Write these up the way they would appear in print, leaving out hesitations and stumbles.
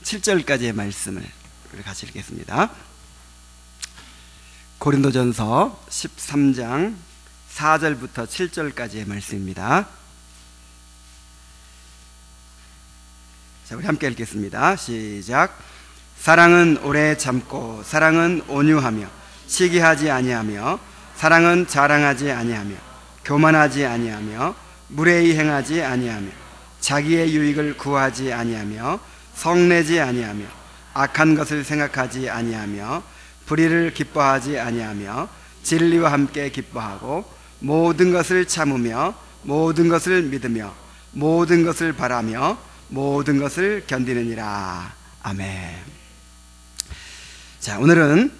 7절까지의 말씀을 우리 같이 읽겠습니다. 고린도전서 13장 4절부터 7절까지의 말씀입니다. 자, 우리 함께 읽겠습니다. 시작. 사랑은 오래 참고 사랑은 온유하며 시기하지 아니하며 사랑은 자랑하지 아니하며 교만하지 아니하며 무례히 행하지 아니하며 자기의 유익을 구하지 아니하며 성내지 아니하며 악한 것을 생각하지 아니하며 불의를 기뻐하지 아니하며 진리와 함께 기뻐하고 모든 것을 참으며 모든 것을 믿으며 모든 것을 바라며 모든 것을 견디느니라. 아멘. 자, 오늘은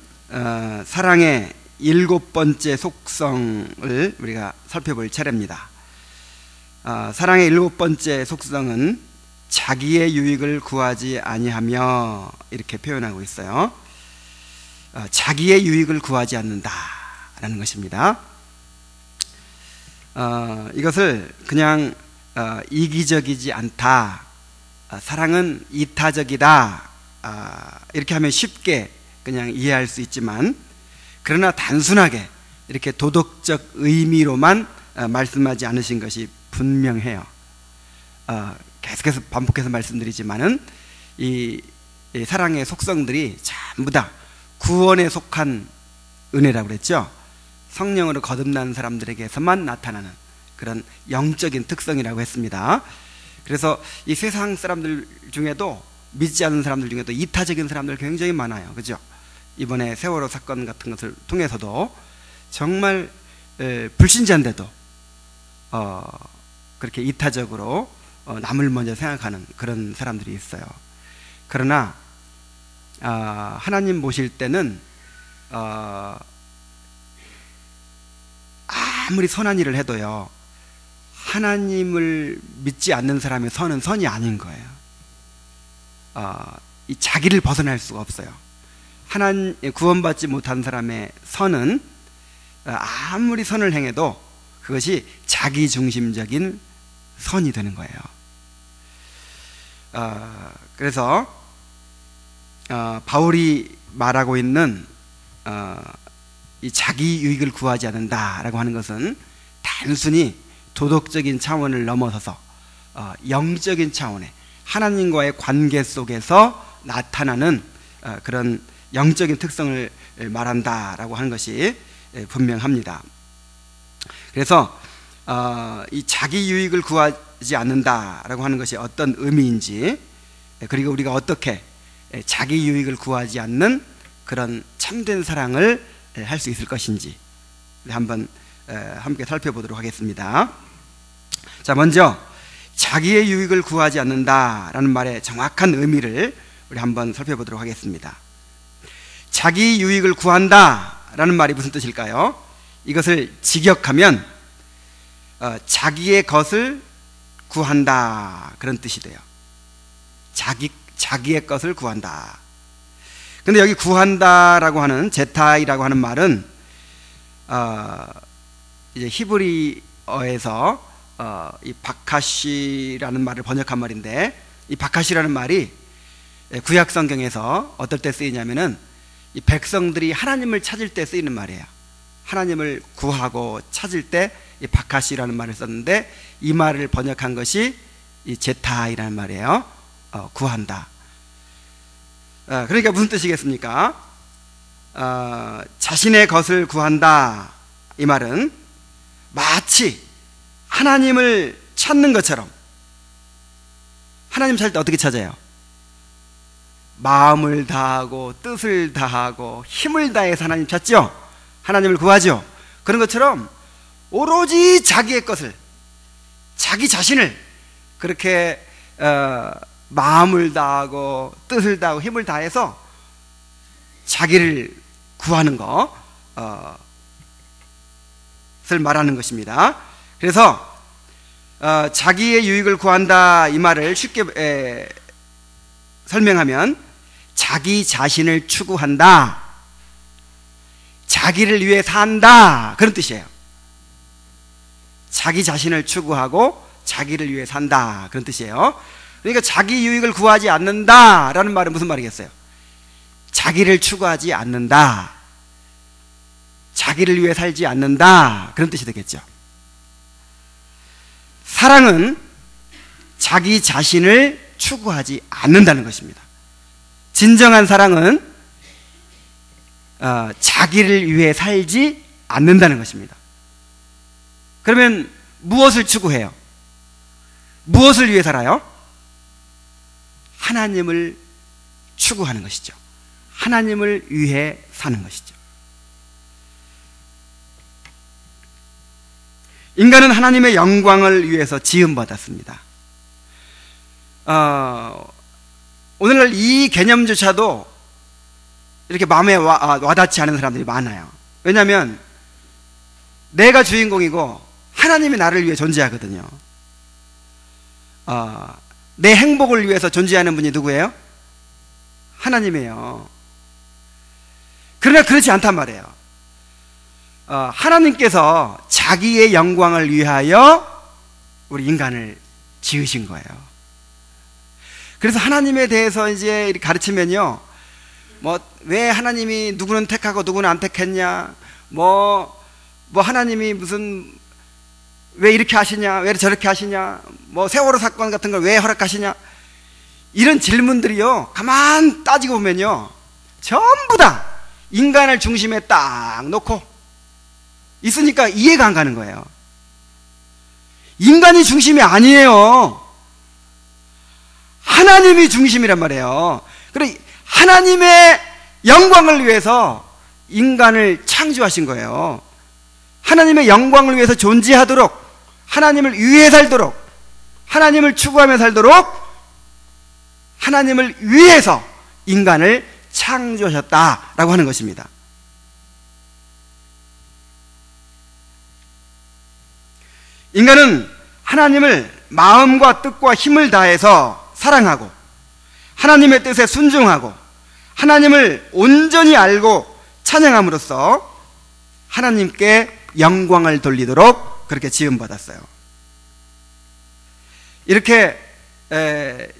사랑의 7번째 속성을 우리가 살펴볼 차례입니다. 사랑의 7번째 속성은 자기의 유익을 구하지 아니하며 이렇게 표현하고 있어요. 자기의 유익을 구하지 않는다라는 것입니다. 이것을 그냥 이기적이지 않다, 사랑은 이타적이다, 이렇게 하면 쉽게 그냥 이해할 수 있지만, 그러나 단순하게 이렇게 도덕적 의미로만 말씀하지 않으신 것이 분명해요. 계속해서 반복해서 말씀드리지만은 이 사랑의 속성들이 전부 다 구원에 속한 은혜라고 그랬죠. 성령으로 거듭난 사람들에게서만 나타나는 그런 영적인 특성이라고 했습니다. 그래서 이 세상 사람들 중에도, 믿지 않는 사람들 중에도 이타적인 사람들 굉장히 많아요. 그죠? 이번에 세월호 사건 같은 것을 통해서도 정말 불신자인데도 그렇게 이타적으로 남을 먼저 생각하는 그런 사람들이 있어요. 그러나 하나님 보실 때는 아무리 선한 일을 해도요, 하나님을 믿지 않는 사람의 선은 선이 아닌 거예요. 이 자기를 벗어날 수가 없어요. 하나님 구원받지 못한 사람의 선은 아무리 선을 행해도 그것이 자기중심적인 선이 되는 거예요. 그래서 바울이 말하고 있는 이 자기 유익을 구하지 않는다라고 하는 것은 단순히 도덕적인 차원을 넘어서서 영적인 차원의 하나님과의 관계 속에서 나타나는 그런 영적인 특성을 말한다라고 하는 것이 분명합니다. 그래서 이 자기 유익을 구하지 않는다라고 하는 것이 어떤 의미인지, 그리고 우리가 어떻게 자기 유익을 구하지 않는 그런 참된 사랑을 할 수 있을 것인지 한번 함께 살펴보도록 하겠습니다. 자, 먼저 자기의 유익을 구하지 않는다라는 말의 정확한 의미를 우리 한번 살펴보도록 하겠습니다. 자기 유익을 구한다라는 말이 무슨 뜻일까요? 이것을 직역하면 자기의 것을 구한다, 그런 뜻이 돼요. 자기의 것을 구한다. 근데 여기 구한다라고 하는 제타이라고 하는 말은 이제 히브리어에서 이 바카시라는 말을 번역한 말인데, 이 바카시라는 말이 구약 성경에서 어떨 때 쓰이냐면은 이 백성들이 하나님을 찾을 때 쓰이는 말이에요. 하나님을 구하고 찾을 때 이 바카시라는 말을 썼는데, 이 말을 번역한 것이 이 제타이라는 말이에요. 구한다. 그러니까 무슨 뜻이겠습니까? 자신의 것을 구한다, 이 말은 마치 하나님을 찾는 것처럼, 하나님 찾을 때 어떻게 찾아요? 마음을 다하고 뜻을 다하고 힘을 다해서 하나님 찾죠? 하나님을 구하죠? 그런 것처럼 오로지 자기의 것을, 자기 자신을 그렇게 마음을 다하고 뜻을 다하고 힘을 다해서 자기를 구하는 것을 말하는 것입니다. 그래서 자기의 유익을 구한다, 이 말을 쉽게 설명하면 자기 자신을 추구한다, 자기를 위해 산다, 그런 뜻이에요. 자기 자신을 추구하고 자기를 위해 산다, 그런 뜻이에요. 그러니까 자기 유익을 구하지 않는다라는 말은 무슨 말이겠어요? 자기를 추구하지 않는다, 자기를 위해 살지 않는다, 그런 뜻이 되겠죠. 사랑은 자기 자신을 추구하지 않는다는 것입니다. 진정한 사랑은 자기를 위해 살지 않는다는 것입니다. 그러면 무엇을 추구해요? 무엇을 위해 살아요? 하나님을 추구하는 것이죠. 하나님을 위해 사는 것이죠. 인간은 하나님의 영광을 위해서 지음받았습니다. 오늘날 이 개념조차도 이렇게 마음에 와닿지 않은 사람들이 많아요. 왜냐하면 내가 주인공이고 하나님이 나를 위해 존재하거든요. 내 행복을 위해서 존재하는 분이 누구예요? 하나님이에요. 그러나 그렇지 않단 말이에요. 하나님께서 자기의 영광을 위하여 우리 인간을 지으신 거예요. 그래서 하나님에 대해서 이제 가르치면요, 왜 하나님이 누구는 택하고 누구는 안 택했냐, 하나님이 왜 이렇게 하시냐, 왜 저렇게 하시냐, 세월호 사건 같은 걸 왜 허락하시냐, 이런 질문들이요, 가만 따지고 보면요, 전부 다 인간을 중심에 딱 놓고 있으니까 이해가 안 가는 거예요. 인간이 중심이 아니에요. 하나님이 중심이란 말이에요. 그래, 하나님의 영광을 위해서 인간을 창조하신 거예요. 하나님의 영광을 위해서 존재하도록, 하나님을 위해 살도록, 하나님을 추구하며 살도록 하나님을 위해서 인간을 창조하셨다라고 하는 것입니다. 인간은 하나님을 마음과 뜻과 힘을 다해서 사랑하고 하나님의 뜻에 순종하고 하나님을 온전히 알고 찬양함으로써 하나님께 영광을 돌리도록 그렇게 지음받았어요. 이렇게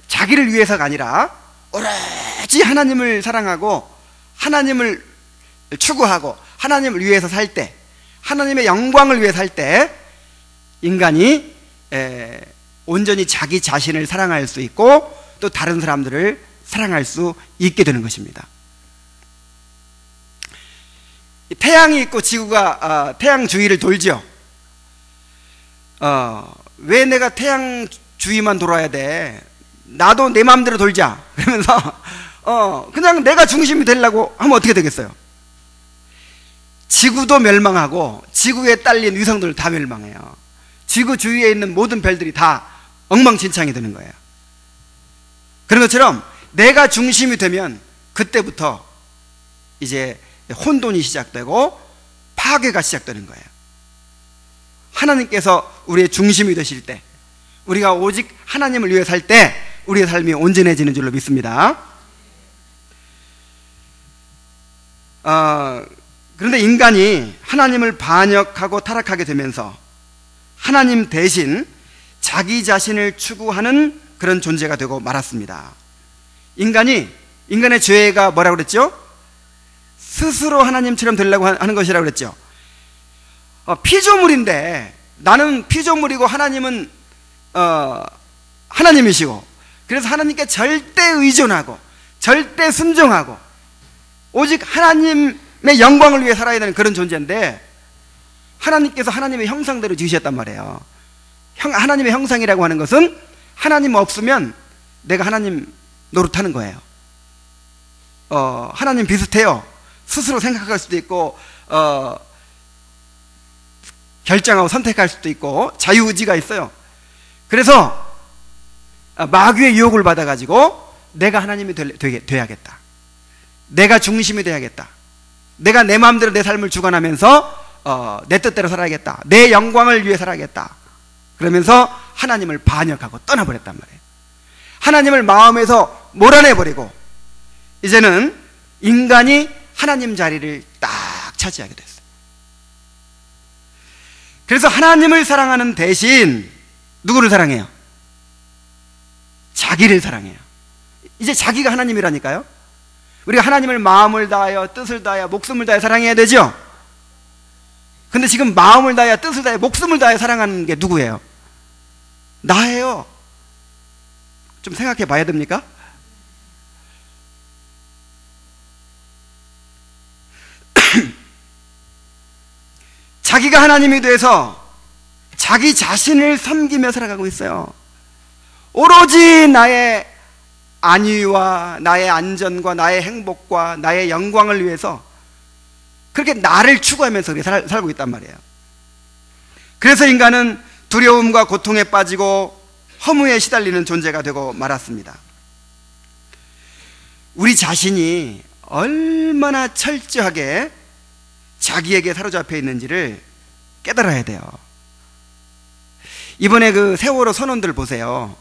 자기를 위해서가 아니라 오로지 하나님을 사랑하고 하나님을 추구하고 하나님을 위해서 살 때, 하나님의 영광을 위해 살 때 인간이 온전히 자기 자신을 사랑할 수 있고 또 다른 사람들을 사랑할 수 있게 되는 것입니다. 태양이 있고 지구가 태양 주위를 돌죠. 왜 내가 태양 주위만 돌아야 돼? 나도 내 마음대로 돌자. 그러면서 그냥 내가 중심이 되려고 하면 어떻게 되겠어요? 지구도 멸망하고 지구에 딸린 위성들 다 멸망해요. 지구 주위에 있는 모든 별들이 다 엉망진창이 되는 거예요. 그런 것처럼 내가 중심이 되면 그때부터 이제 혼돈이 시작되고 파괴가 시작되는 거예요. 하나님께서 우리의 중심이 되실 때, 우리가 오직 하나님을 위해 살 때 우리의 삶이 온전해지는 줄로 믿습니다. 그런데 인간이 하나님을 반역하고 타락하게 되면서 하나님 대신 자기 자신을 추구하는 그런 존재가 되고 말았습니다. 인간의 죄가 뭐라고 그랬죠? 스스로 하나님처럼 되려고 하는 것이라고 그랬죠. 피조물인데 나는 피조물이고 하나님은 하나님이시고, 그래서 하나님께 절대 의존하고 절대 순종하고 오직 하나님의 영광을 위해 살아야 되는 그런 존재인데, 하나님께서 하나님의 형상대로 지으셨단 말이에요. 하나님의 형상이라고 하는 것은 하나님 없으면 내가 하나님 노릇하는 거예요. 하나님 비슷해요. 스스로 생각할 수도 있고 결정하고 선택할 수도 있고 자유의지가 있어요. 그래서 마귀의 유혹을 받아가지고 내가 하나님이 돼야겠다, 내가 중심이 돼야겠다, 내가 내 마음대로 내 삶을 주관하면서 내 뜻대로 살아야겠다, 내 영광을 위해 살아야겠다, 그러면서 하나님을 반역하고 떠나버렸단 말이에요. 하나님을 마음에서 몰아내버리고 이제는 인간이 하나님 자리를 딱 차지하게 됐어요. 그래서 하나님을 사랑하는 대신 누구를 사랑해요? 자기를 사랑해요. 이제 자기가 하나님이라니까요. 우리가 하나님을 마음을 다하여 뜻을 다하여 목숨을 다하여 사랑해야 되죠. 근데 지금 마음을 다하여 뜻을 다하여 목숨을 다하여 사랑하는 게 누구예요? 나예요. 좀 생각해 봐야 됩니까? 자기가 하나님이 돼서 자기 자신을 섬기며 살아가고 있어요. 오로지 나의 안위와 나의 안전과 나의 행복과 나의 영광을 위해서 그렇게 나를 추구하면서 그렇게 살고 있단 말이에요. 그래서 인간은 두려움과 고통에 빠지고 허무에 시달리는 존재가 되고 말았습니다. 우리 자신이 얼마나 철저하게 자기에게 사로잡혀 있는지를 깨달아야 돼요. 이번에 그 세월호 선원들 보세요.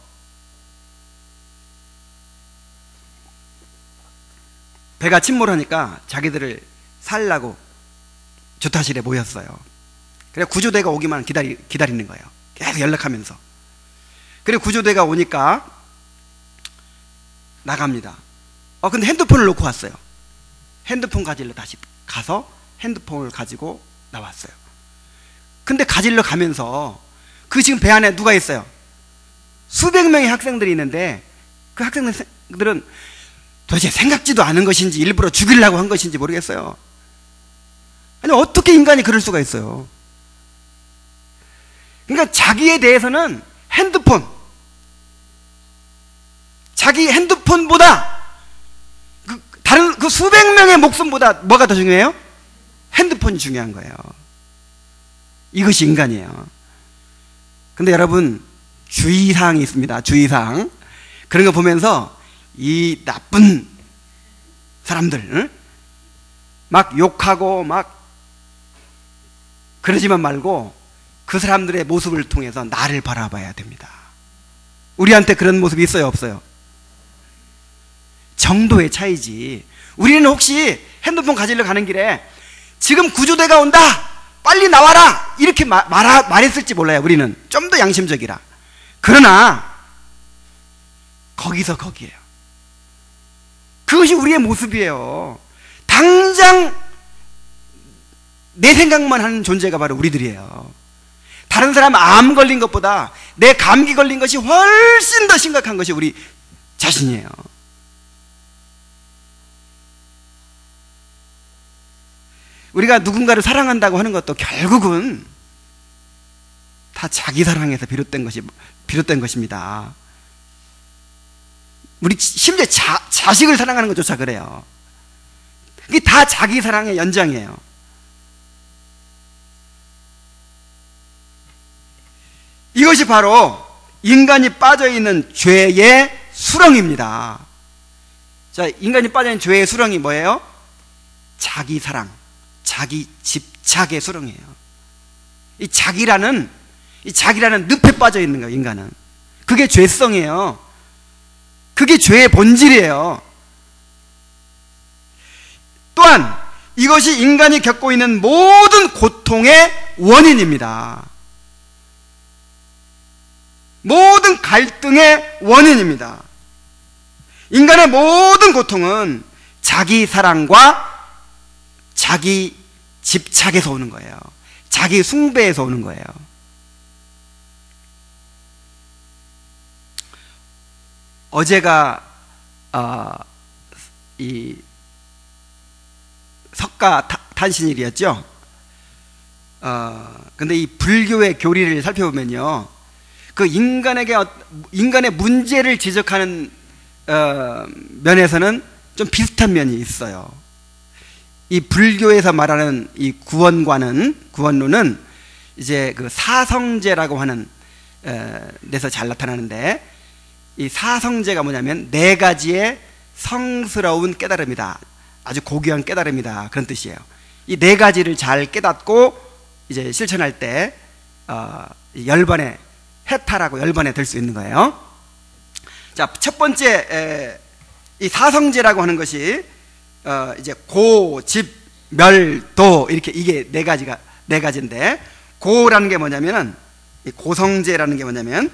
배가 침몰하니까 자기들을 살라고 조타실에 모였어요. 그래 구조대가 오기만 기다리는 거예요. 계속 연락하면서. 그리고 구조대가 오니까 나갑니다. 근데 핸드폰을 놓고 왔어요. 핸드폰 가지러 다시 가서 핸드폰을 가지고 나왔어요. 근데 가지러 가면서 그 지금 배 안에 누가 있어요? 수백 명의 학생들이 있는데 그 학생들은 도대체 생각지도 않은 것인지 일부러 죽이려고 한 것인지 모르겠어요. 아니 어떻게 인간이 그럴 수가 있어요? 그러니까 자기에 대해서는 자기 핸드폰보다 다른 그 수백 명의 목숨보다 뭐가 더 중요해요? 핸드폰이 중요한 거예요. 이것이 인간이에요. 근데 여러분 주의사항이 있습니다. 주의사항. 그런 거 보면서 이 나쁜 사람들 막 욕하고 막 그러지만 말고 그 사람들의 모습을 통해서 나를 바라봐야 됩니다. 우리한테 그런 모습이 있어요, 없어요? 정도의 차이지. 우리는 혹시 핸드폰 가지러 가는 길에 지금 구조대가 온다, 빨리 나와라, 이렇게 말했을지 몰라요. 우리는 좀 더 양심적이라. 그러나 거기서 거기에요. 그것이 우리의 모습이에요. 당장 내 생각만 하는 존재가 바로 우리들이에요. 다른 사람 암 걸린 것보다 내 감기 걸린 것이 훨씬 더 심각한 것이 우리 자신이에요. 우리가 누군가를 사랑한다고 하는 것도 결국은 다 자기 사랑에서 비롯된 것입니다. 우리 심지어 자식을 사랑하는 것조차 그래요. 이게 다 자기 사랑의 연장이에요. 이것이 바로 인간이 빠져있는 죄의 수렁입니다. 자, 인간이 빠져있는 죄의 수렁이 뭐예요? 자기 사랑, 자기 집착의 수렁이에요. 이 자기라는 늪에 빠져있는 거예요, 인간은. 그게 죄성이에요. 그게 죄의 본질이에요. 또한 이것이 인간이 겪고 있는 모든 고통의 원인입니다. 모든 갈등의 원인입니다. 인간의 모든 고통은 자기 사랑과 자기 집착에서 오는 거예요. 자기 숭배에서 오는 거예요. 어제가 이 석가탄신일이었죠. 근데 이 불교의 교리를 살펴보면요, 그 인간의 문제를 지적하는 면에서는 좀 비슷한 면이 있어요. 이 불교에서 말하는 이 구원론은 이제 그 사성제라고 하는 데서 잘 나타나는데, 이 사성제가 뭐냐면 네 가지의 성스러운 깨달음이다. 아주 고귀한 깨달음이다. 그런 뜻이에요. 이 네 가지를 잘 깨닫고 이제 실천할 때 열반에 해탈하고 열반에 들 수 있는 거예요. 자, 첫 번째 이 사성제라고 하는 것이 이제 고, 집, 멸, 도, 이렇게 이게 네 가지인데, 고라는 게 뭐냐면은, 이 고성제라는 게 뭐냐면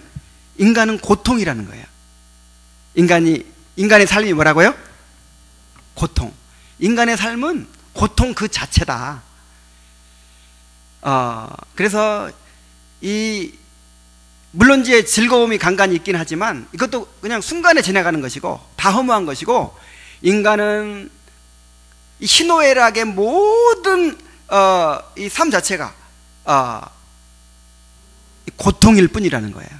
인간은 고통이라는 거예요. 인간의 삶이 뭐라고요? 고통. 인간의 삶은 고통 그 자체다. 그래서 물론 이제 즐거움이 간간히 있긴 하지만 이것도 그냥 순간에 지나가는 것이고 다 허무한 것이고, 인간은 이 희노애락의 모든 이 삶 자체가 고통일 뿐이라는 거예요.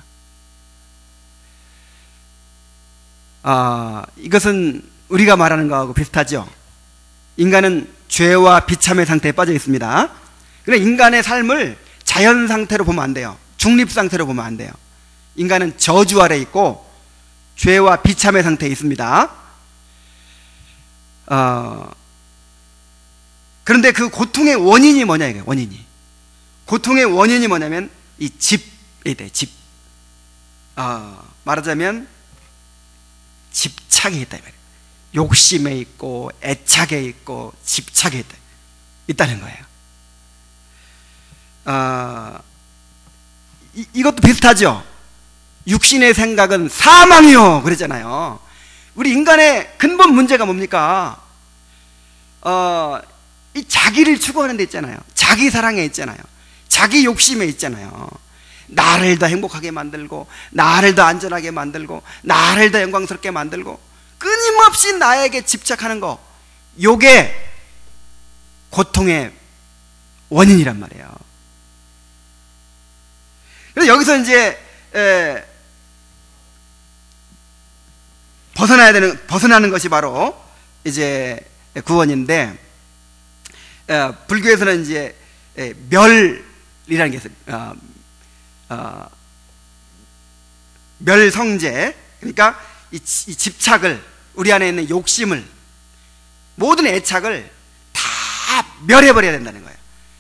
이것은 우리가 말하는 거하고 비슷하죠. 인간은 죄와 비참의 상태에 빠져 있습니다. 그러나 인간의 삶을 자연 상태로 보면 안 돼요. 중립 상태로 보면 안 돼요. 인간은 저주 아래 있고 죄와 비참의 상태에 있습니다. 그런데 그 고통의 원인이 뭐냐 이거예요. 고통의 원인이 뭐냐면 이 집에 돼. 집. 말하자면 집착이 있다 이 말이에요. 욕심에 있고 애착에 있고 집착에 있다는 거예요. 이것도 비슷하죠. 육신의 생각은 사망이요 그랬잖아요. 우리 인간의 근본 문제가 뭡니까? 이 자기를 추구하는 데 있잖아요. 자기 사랑에 있잖아요. 자기 욕심에 있잖아요. 나를 더 행복하게 만들고, 나를 더 안전하게 만들고, 나를 더 영광스럽게 만들고, 끊임없이 나에게 집착하는 거, 요게 고통의 원인이란 말이에요. 그래서 여기서 이제 벗어나는 것이 바로 이제 구원인데, 불교에서는 이제 멸이라는 게 있어요. 멸성제. 그러니까 이 집착을, 우리 안에 있는 욕심을, 모든 애착을 다 멸해버려야 된다는 거예요.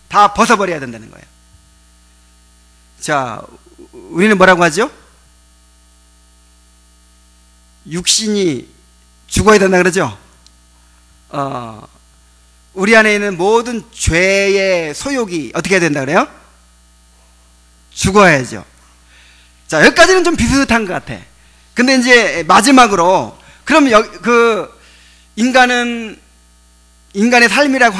다 벗어버려야 된다는 거예요. 자, 우리는 뭐라고 하죠? 육신이 죽어야 된다 그러죠? 우리 안에 있는 모든 죄의 소욕이 어떻게 해야 된다 그래요? 죽어야죠. 자, 여기까지는 좀 비슷한 것 같아. 근데 이제 마지막으로, 그럼 인간의 삶이라고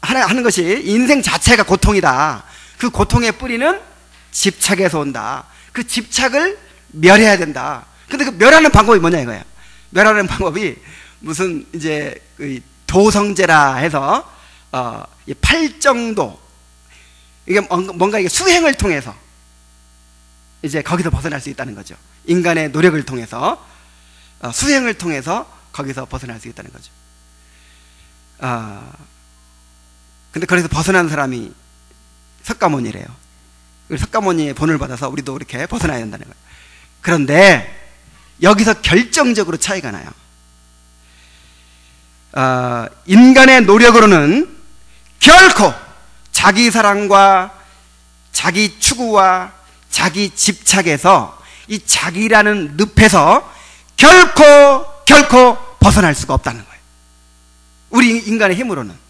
하는 것이 인생 자체가 고통이다. 그 고통의 뿌리는 집착에서 온다. 그 집착을 멸해야 된다. 근데 그 멸하는 방법이 뭐냐 이거예요. 멸하는 방법이 무슨 이제 도성제라 해서 이 팔정도, 이게 뭔가 이게 수행을 통해서 이제 거기서 벗어날 수 있다는 거죠. 인간의 노력을 통해서, 수행을 통해서 거기서 벗어날 수 있다는 거죠. 근데 거기서 벗어난 사람이 석가모니래요. 석가모니의 본을 받아서 우리도 이렇게 벗어나야 된다는 거예요. 그런데 여기서 결정적으로 차이가 나요. 인간의 노력으로는 결코 자기 사랑과 자기 추구와 자기 집착에서, 이 자기라는 늪에서 결코 벗어날 수가 없다는 거예요. 우리 인간의 힘으로는.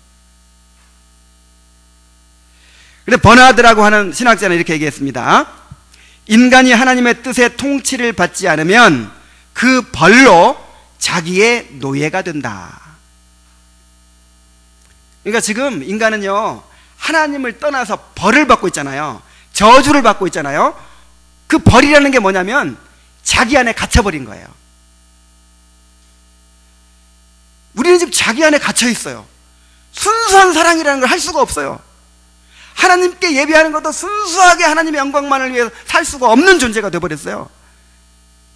근데 버나드라고 하는 신학자는 이렇게 얘기했습니다. 인간이 하나님의 뜻의 통치를 받지 않으면 그 벌로 자기의 노예가 된다. 그러니까 지금 인간은요, 하나님을 떠나서 벌을 받고 있잖아요. 저주를 받고 있잖아요. 그 벌이라는 게 뭐냐면 자기 안에 갇혀버린 거예요. 우리는 지금 자기 안에 갇혀 있어요. 순수한 사랑이라는 걸 할 수가 없어요. 하나님께 예배하는 것도 순수하게 하나님의 영광만을 위해서 살 수가 없는 존재가 되어버렸어요.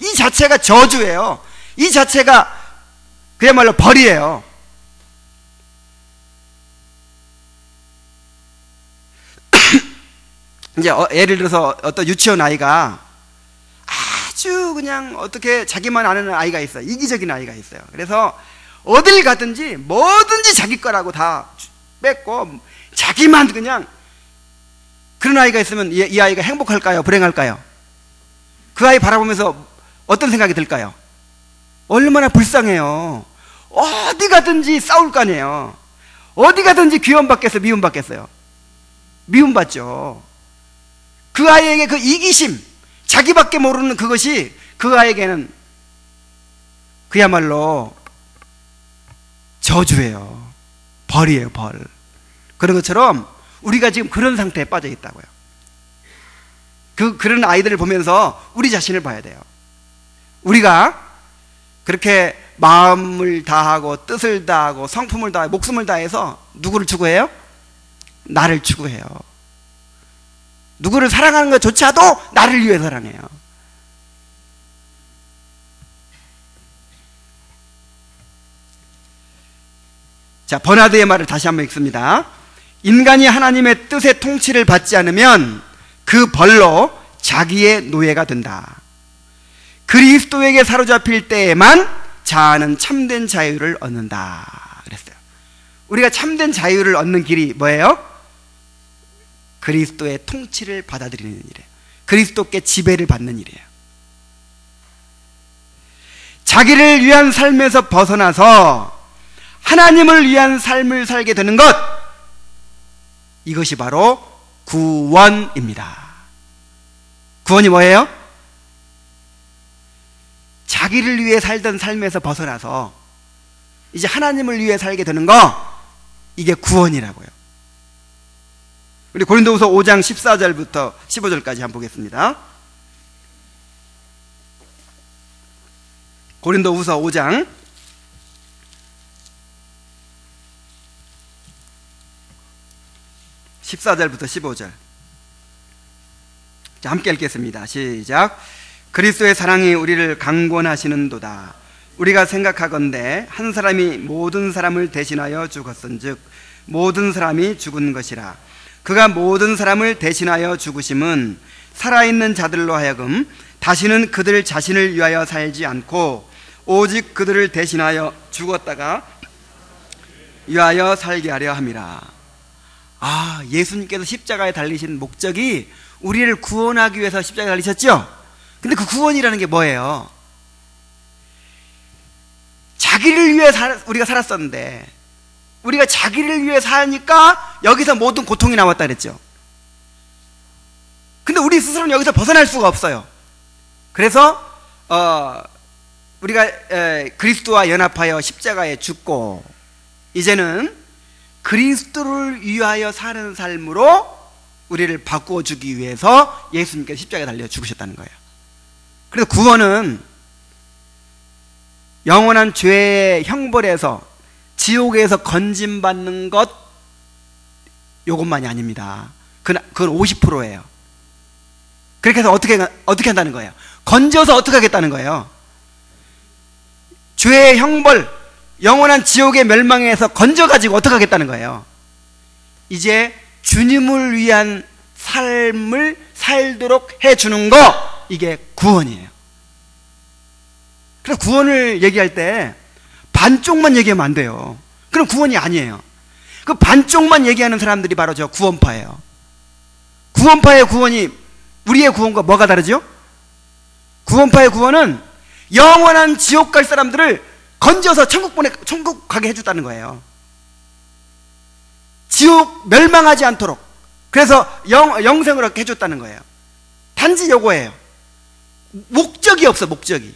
이 자체가 저주예요. 이 자체가 그야말로 벌이에요. 이제 예를 들어서 어떤 유치원 아이가 아주 그냥 어떻게 자기만 아는 아이가 있어요. 이기적인 아이가 있어요. 그래서 어딜 가든지 뭐든지 자기 거라고 다 뺏고 자기만 그냥, 그런 아이가 있으면 이 아이가 행복할까요? 불행할까요? 그 아이 바라보면서 어떤 생각이 들까요? 얼마나 불쌍해요. 어디 가든지 싸울 거 아니에요. 어디 가든지 귀여움받겠어요? 미움받겠어요? 미움받죠. 그 아이에게 그 이기심, 자기밖에 모르는 그것이 그 아이에게는 그야말로 저주예요. 벌이에요, 벌. 그런 것처럼 우리가 지금 그런 상태에 빠져 있다고요. 그런 아이들을 보면서 우리 자신을 봐야 돼요. 우리가 그렇게 마음을 다하고 뜻을 다하고 성품을 다하고 목숨을 다해서 누구를 추구해요? 나를 추구해요. 누구를 사랑하는 것조차도 나를 위해 사랑해요. 자, 버나드의 말을 다시 한번 읽습니다. 인간이 하나님의 뜻의 통치를 받지 않으면 그 벌로 자기의 노예가 된다. 그리스도에게 사로잡힐 때에만 자아는 참된 자유를 얻는다 그랬어요. 우리가 참된 자유를 얻는 길이 뭐예요? 그리스도의 통치를 받아들이는 일이에요. 그리스도께 지배를 받는 일이에요. 자기를 위한 삶에서 벗어나서 하나님을 위한 삶을 살게 되는 것, 이것이 바로 구원입니다. 구원이 뭐예요? 자기를 위해 살던 삶에서 벗어나서 이제 하나님을 위해 살게 되는 거, 이게 구원이라고요. 우리 고린도후서 5장 14절부터 15절까지 한번 보겠습니다. 고린도후서 5장 14절부터 15절. 자, 함께 읽겠습니다. 시작. 그리스도의 사랑이 우리를 강권하시는도다. 우리가 생각하건대 한 사람이 모든 사람을 대신하여 죽었은즉 모든 사람이 죽은 것이라. 그가 모든 사람을 대신하여 죽으심은 살아있는 자들로 하여금 다시는 그들 자신을 위하여 살지 않고 오직 그들을 대신하여 죽었다가 위하여 살게 하려 함이라. 아, 예수님께서 십자가에 달리신 목적이 우리를 구원하기 위해서 십자가에 달리셨죠? 근데 그 구원이라는 게 뭐예요? 자기를 위해 우리가 살았었는데, 우리가 자기를 위해 사니까 여기서 모든 고통이 나왔다 그랬죠. 근데 우리 스스로는 여기서 벗어날 수가 없어요. 그래서 우리가 그리스도와 연합하여 십자가에 죽고 이제는 그리스도를 위하여 사는 삶으로 우리를 바꾸어 주기 위해서 예수님께서 십자가에 달려 죽으셨다는 거예요. 그래서 구원은 영원한 죄의 형벌에서, 지옥에서 건짐받는 것, 요것만이 아닙니다. 그건 50%예요. 그렇게 해서 어떻게 한다는 거예요? 건져서 어떻게 하겠다는 거예요? 죄의 형벌, 영원한 지옥의 멸망에서 건져가지고 어떻게 하겠다는 거예요? 이제 주님을 위한 삶을 살도록 해주는 거, 이게 구원이에요. 그래서 구원을 얘기할 때 반쪽만 얘기하면 안 돼요. 그럼 구원이 아니에요. 그 반쪽만 얘기하는 사람들이 바로 저 구원파예요. 구원파의 구원이 우리의 구원과 뭐가 다르죠? 구원파의 구원은 영원한 지옥 갈 사람들을 건져서 천국 가게 해줬다는 거예요. 지옥 멸망하지 않도록, 그래서 영생을 얻게 해줬다는 거예요. 단지 요거예요. 목적이 없어. 목적이.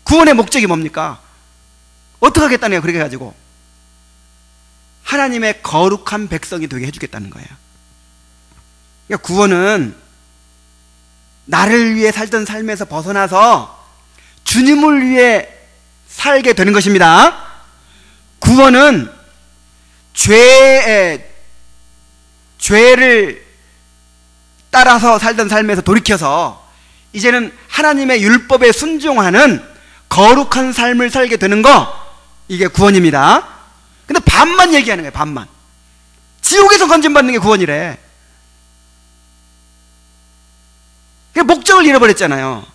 구원의 목적이 뭡니까? 어떻게 하겠다는 거예요? 그렇게 해가지고 하나님의 거룩한 백성이 되게 해주겠다는 거예요. 그러니까 구원은 나를 위해 살던 삶에서 벗어나서 주님을 위해 살게 되는 것입니다. 구원은 죄를 따라서 살던 삶에서 돌이켜서 이제는 하나님의 율법에 순종하는 거룩한 삶을 살게 되는 거, 이게 구원입니다. 근데 반만 얘기하는 거예요. 반만. 지옥에서 건진받는 게 구원이래. 목적을 잃어버렸잖아요.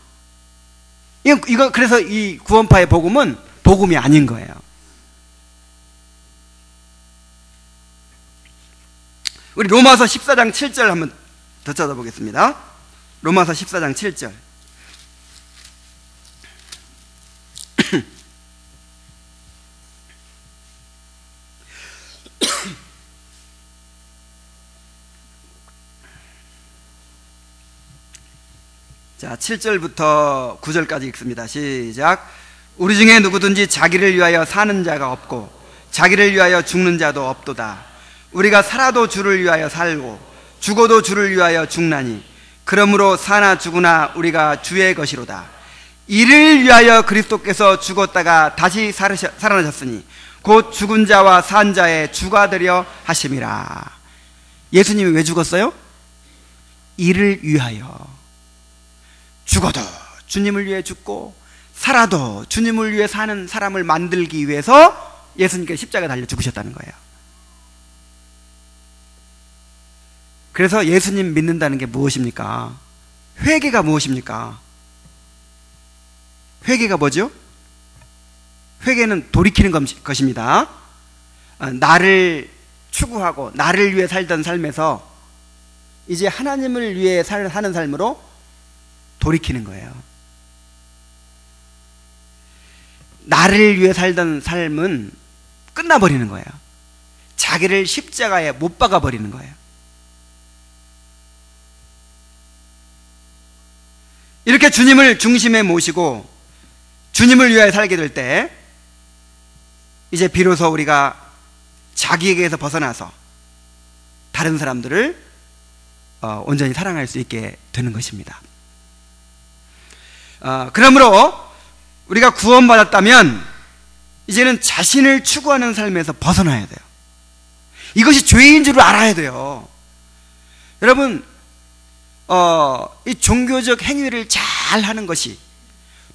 이거 그래서 이 구원파의 복음은 복음이 아닌 거예요. 우리 로마서 14장 7절 한번 더 찾아보겠습니다. 로마서 14장 7절. 자, 7절부터 9절까지 읽습니다. 시작. 우리 중에 누구든지 자기를 위하여 사는 자가 없고 자기를 위하여 죽는 자도 없도다. 우리가 살아도 주를 위하여 살고 죽어도 주를 위하여 죽나니 그러므로 사나 죽으나 우리가 주의 것이로다. 이를 위하여 그리스도께서 죽었다가 다시 살아나셨으니 곧 죽은 자와 산 자의 주가 되려 하심이라. 예수님이 왜 죽었어요? 이를 위하여. 죽어도 주님을 위해 죽고 살아도 주님을 위해 사는 사람을 만들기 위해서 예수님께서 십자가에 달려 죽으셨다는 거예요. 그래서 예수님 믿는다는 게 무엇입니까? 회개가 무엇입니까? 회개가 뭐죠? 회개는 돌이키는 것입니다. 나를 추구하고 나를 위해 살던 삶에서 이제 하나님을 위해 사는 삶으로 돌이키는 거예요. 나를 위해 살던 삶은 끝나버리는 거예요. 자기를 십자가에 못 박아버리는 거예요. 이렇게 주님을 중심에 모시고 주님을 위하여 살게 될 때 이제 비로소 우리가 자기에게서 벗어나서 다른 사람들을 온전히 사랑할 수 있게 되는 것입니다. 그러므로 우리가 구원받았다면 이제는 자신을 추구하는 삶에서 벗어나야 돼요. 이것이 죄인 줄 알아야 돼요. 여러분, 이 종교적 행위를 잘 하는 것이,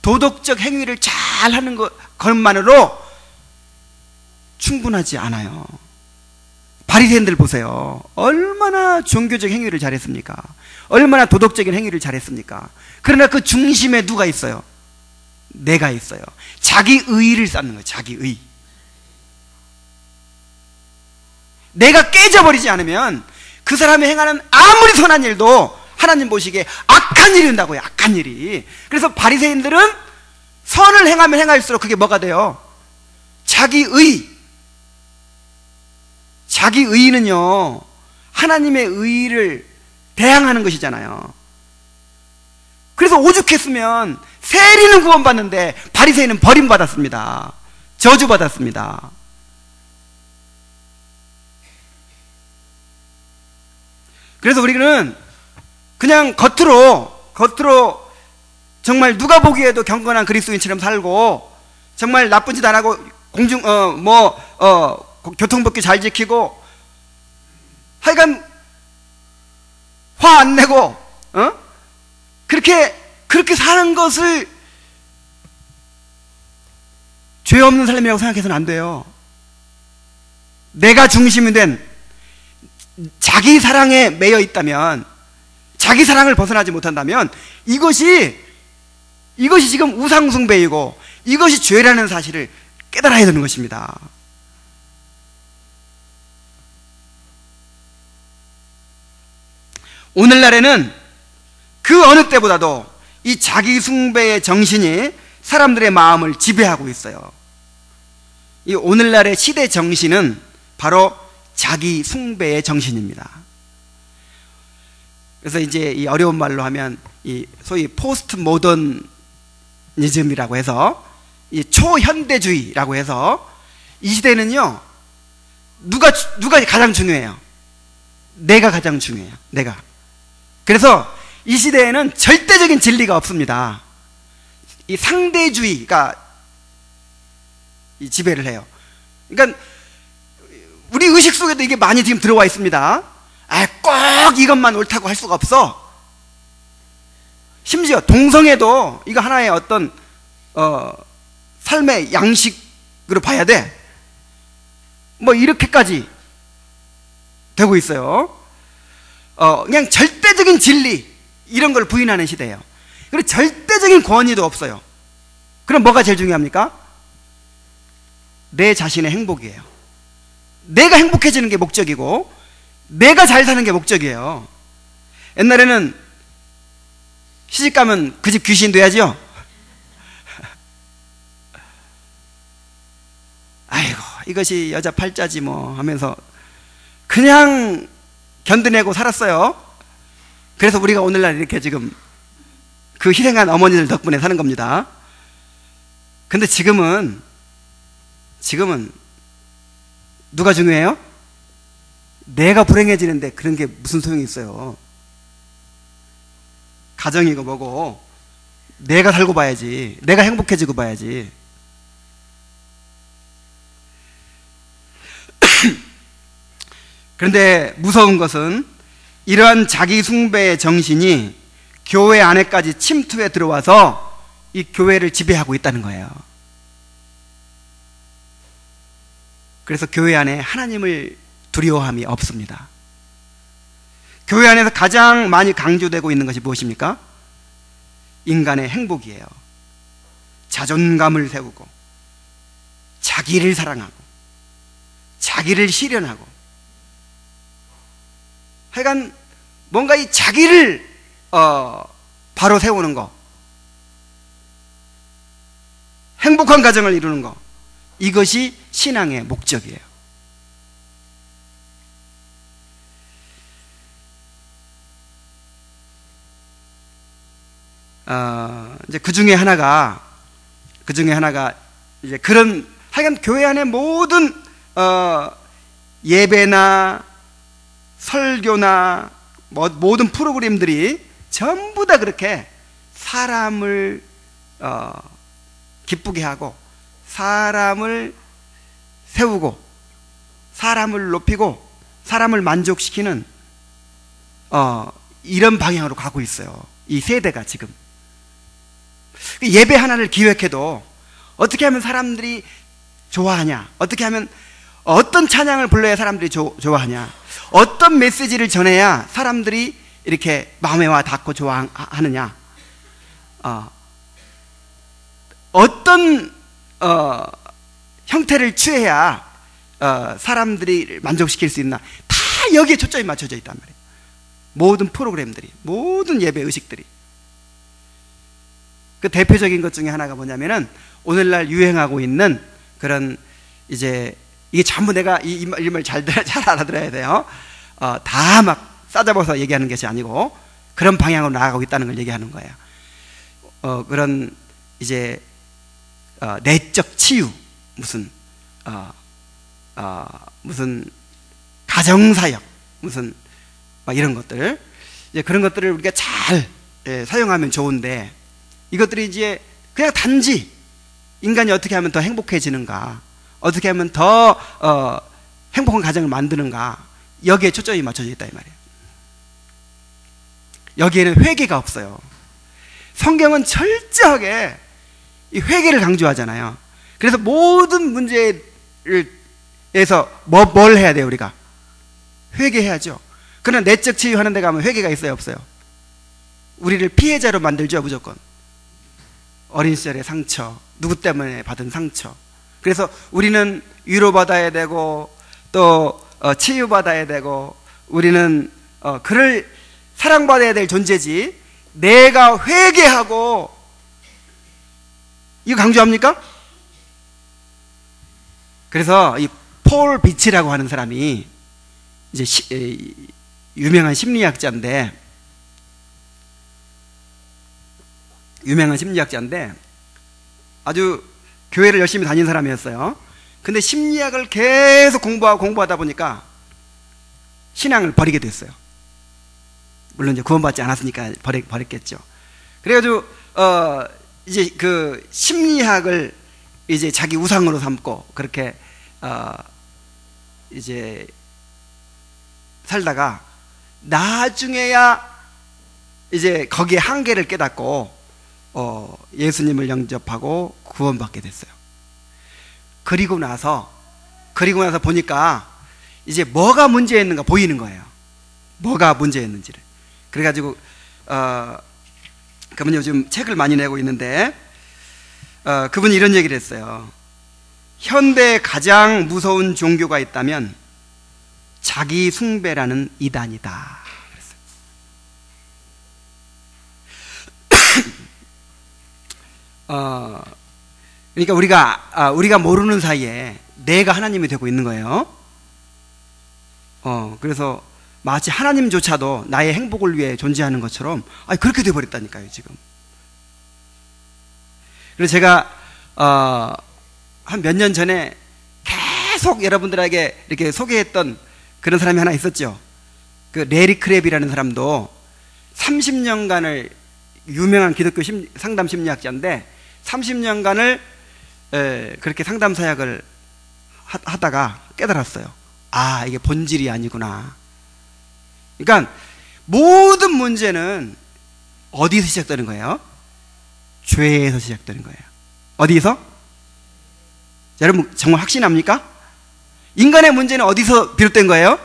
도덕적 행위를 잘 하는 것만으로 충분하지 않아요. 바리새인들 보세요. 얼마나 종교적 행위를 잘했습니까? 얼마나 도덕적인 행위를 잘했습니까? 그러나 그 중심에 누가 있어요? 내가 있어요. 자기 의의를 쌓는 거예요. 자기 의. 내가 깨져버리지 않으면 그 사람이 행하는 아무리 선한 일도 하나님 보시기에 악한 일이 된다고요. 악한 일이. 그래서 바리새인들은 선을 행하면 행할수록 그게 뭐가 돼요? 자기 의. 자기 의의는요, 하나님의 의의를 대항하는 것이잖아요. 그래서 오죽했으면 세리는 구원받는데 바리새인은 버림받았습니다. 저주받았습니다. 그래서 우리는 그냥 겉으로 정말 누가 보기에도 경건한 그리스도인처럼 살고 정말 나쁜 짓 안 하고 교통법규 잘 지키고 하여간 화 안 내고 그렇게 사는 것을 죄 없는 삶이라고 생각해서는 안 돼요. 내가 중심이 된 자기 사랑에 매여 있다면, 자기 사랑을 벗어나지 못한다면 이것이 지금 우상숭배이고 이것이 죄라는 사실을 깨달아야 되는 것입니다. 오늘날에는 그 어느 때보다도 이 자기 숭배의 정신이 사람들의 마음을 지배하고 있어요. 이 오늘날의 시대 정신은 바로 자기 숭배의 정신입니다. 그래서 이제 이 어려운 말로 하면 이 소위 포스트 모더니즘이라고 해서 이 초현대주의라고 해서 이 시대는요, 누가 가장 중요해요? 내가 가장 중요해요. 내가. 그래서 이 시대에는 절대적인 진리가 없습니다. 이 상대주의가 이 지배를 해요. 그러니까 우리 의식 속에도 이게 많이 지금 들어와 있습니다. 꼭 이것만 옳다고 할 수가 없어. 심지어 동성애도 이거 하나의 어떤 삶의 양식으로 봐야 돼. 뭐 이렇게까지 되고 있어요. 그냥 절대적인 진리 이런 걸 부인하는 시대예요. 그리고 절대적인 권위도 없어요. 그럼 뭐가 제일 중요합니까? 내 자신의 행복이에요. 내가 행복해지는 게 목적이고 내가 잘 사는 게 목적이에요. 옛날에는 시집가면 그 집 귀신 돼야죠. 아이고 이것이 여자 팔자지 뭐 하면서 그냥 견뎌내고 살았어요. 그래서 우리가 오늘날 이렇게 지금 그 희생한 어머니들 덕분에 사는 겁니다. 근데 지금은 누가 중요해요? 내가 불행해지는데 그런 게 무슨 소용이 있어요? 가정이고 뭐고 내가 살고 봐야지. 내가 행복해지고 봐야지. 그런데 무서운 것은 이러한 자기 숭배의 정신이 교회 안에까지 침투해 들어와서 이 교회를 지배하고 있다는 거예요. 그래서 교회 안에 하나님을 두려워함이 없습니다. 교회 안에서 가장 많이 강조되고 있는 것이 무엇입니까? 인간의 행복이에요. 자존감을 세우고 자기를 사랑하고 자기를 실현하고, 하여간 뭔가 이 자기를 바로 세우는 거, 행복한 가정을 이루는 거, 이것이 신앙의 목적이에요. 이제 그 중에 하나가 이제 그런, 하여간 교회 안에 모든 예배나 설교나 모든 프로그램들이 전부 다 그렇게 사람을 기쁘게 하고 사람을 세우고 사람을 높이고 사람을 만족시키는 이런 방향으로 가고 있어요. 이 세대가 지금. 예배 하나를 기획해도 어떻게 하면 사람들이 좋아하냐, 어떻게 하면 어떤 찬양을 불러야 사람들이 좋아하냐, 어떤 메시지를 전해야 사람들이 이렇게 마음에 와 닿고 좋아하느냐, 어떤 형태를 취해야 사람들이 만족시킬 수 있나, 다 여기에 초점이 맞춰져 있단 말이에요. 모든 프로그램들이, 모든 예배 의식들이. 그 대표적인 것 중에 하나가 뭐냐면은 오늘날 유행하고 있는 그런, 이제 이게 전부 내가 이 말 잘 알아들어야 돼요. 다 막 싸잡아서 얘기하는 것이 아니고 그런 방향으로 나아가고 있다는 걸 얘기하는 거예요. 그런 이제 내적 치유, 무슨 가정사역, 무슨 막 이런 것들, 이제 그런 것들을 우리가 잘 사용하면 좋은데, 이것들이 이제 그냥 단지 인간이 어떻게 하면 더 행복해지는가, 어떻게 하면 더 행복한 가정을 만드는가, 여기에 초점이 맞춰져 있다 이 말이에요. 여기에는 회개가 없어요. 성경은 철저하게 이 회개를 강조하잖아요. 그래서 모든 문제에서 뭘 해야 돼요? 우리가 회개해야죠. 그러나 내적 치유하는 데 가면 회개가 있어요, 없어요? 우리를 피해자로 만들죠, 무조건. 어린 시절의 상처, 누구 때문에 받은 상처. 그래서 우리는 위로받아야 되고 또 치유받아야 되고, 우리는 그를 사랑받아야 될 존재지, 내가 회개하고, 이거 강조합니까? 그래서 이 폴 비치라고 하는 사람이 이제 유명한 심리학자인데 아주 교회를 열심히 다닌 사람이었어요. 근데 심리학을 계속 공부하다 보니까 신앙을 버리게 됐어요. 물론 이제 구원받지 않았으니까 버렸겠죠. 그래가지고 이제 그 심리학을 이제 자기 우상으로 삼고 그렇게 이제 살다가 나중에야 이제 거기에 한계를 깨닫고 예수님을 영접하고 구원받게 됐어요. 그리고 나서 보니까 이제 뭐가 문제였는가 보이는 거예요. 뭐가 문제였는지를. 그래가지고 그분이 요즘 책을 많이 내고 있는데 그분이 이런 얘기를 했어요. 현대에 가장 무서운 종교가 있다면 자기 숭배라는 이단이다. 그러니까 우리가 모르는 사이에 내가 하나님이 되고 있는 거예요. 그래서 마치 하나님조차도 나의 행복을 위해 존재하는 것처럼 그렇게 돼버렸다니까요, 지금. 그래서 제가 한 몇 년 전에 계속 여러분들에게 이렇게 소개했던 그런 사람이 하나 있었죠. 그 레리 크랩이라는 사람도 30년간을 유명한 기독교 상담 심리학자인데 30년간을 그렇게 상담 사역을 하다가 깨달았어요. 아, 이게 본질이 아니구나. 그러니까 모든 문제는 어디서 시작되는 거예요? 죄에서 시작되는 거예요. 어디서? 여러분 정말 확신합니까? 인간의 문제는 어디서 비롯된 거예요?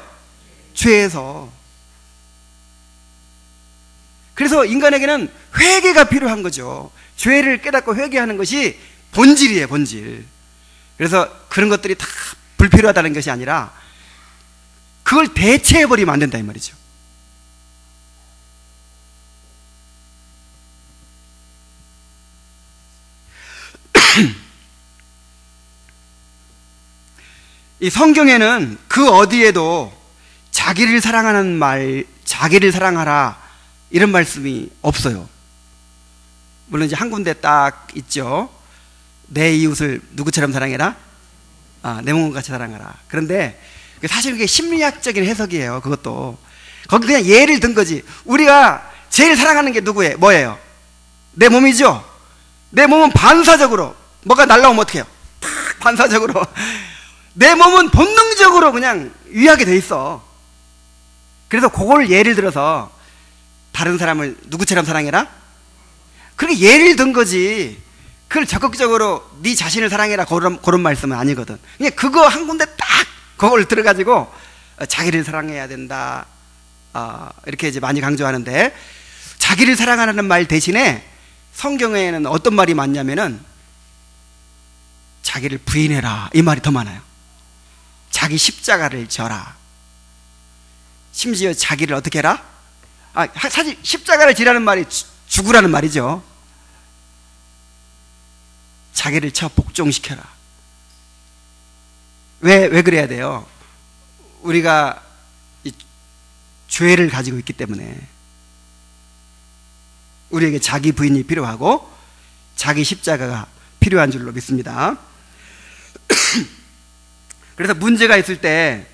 죄에서. 그래서 인간에게는 회개가 필요한 거죠. 죄를 깨닫고 회개하는 것이 본질이에요, 본질. 그래서 그런 것들이 다 불필요하다는 것이 아니라 그걸 대체해버리면 안 된다 이 말이죠. 이 성경에는 그 어디에도 자기를 사랑하는 말, 자기를 사랑하라 이런 말씀이 없어요. 물론 이제 한 군데 딱 있죠. 내 이웃을 누구처럼 사랑해라? 내 몸과 같이 사랑하라. 그런데 사실 그게 심리학적인 해석이에요. 그것도 거기 그냥 예를 든 거지. 우리가 제일 사랑하는 게 누구예요? 뭐예요? 내 몸이죠. 내 몸은 반사적으로 뭐가 날라오면 어떡해요? 반사적으로 내 몸은 본능적으로 그냥 위하게 돼 있어. 그래서 그걸 예를 들어서 다른 사람을 누구처럼 사랑해라? 그렇게 예를 든 거지. 그걸 적극적으로 네 자신을 사랑해라 그런 말씀은 아니거든. 그냥 그거 한 군데 딱 그걸 들어가지고 자기를 사랑해야 된다 이렇게 이제 많이 강조하는데, 자기를 사랑하라는 말 대신에 성경에는 어떤 말이 많냐면은 자기를 부인해라 이 말이 더 많아요. 자기 십자가를 져라. 심지어 자기를 어떻게 해라? 사실 십자가를 지라는 말이 죽으라는 말이죠. 자기를 쳐 복종시켜라. 왜 그래야 돼요? 우리가 이 죄를 가지고 있기 때문에 우리에게 자기 부인이 필요하고 자기 십자가가 필요한 줄로 믿습니다. 그래서 문제가 있을 때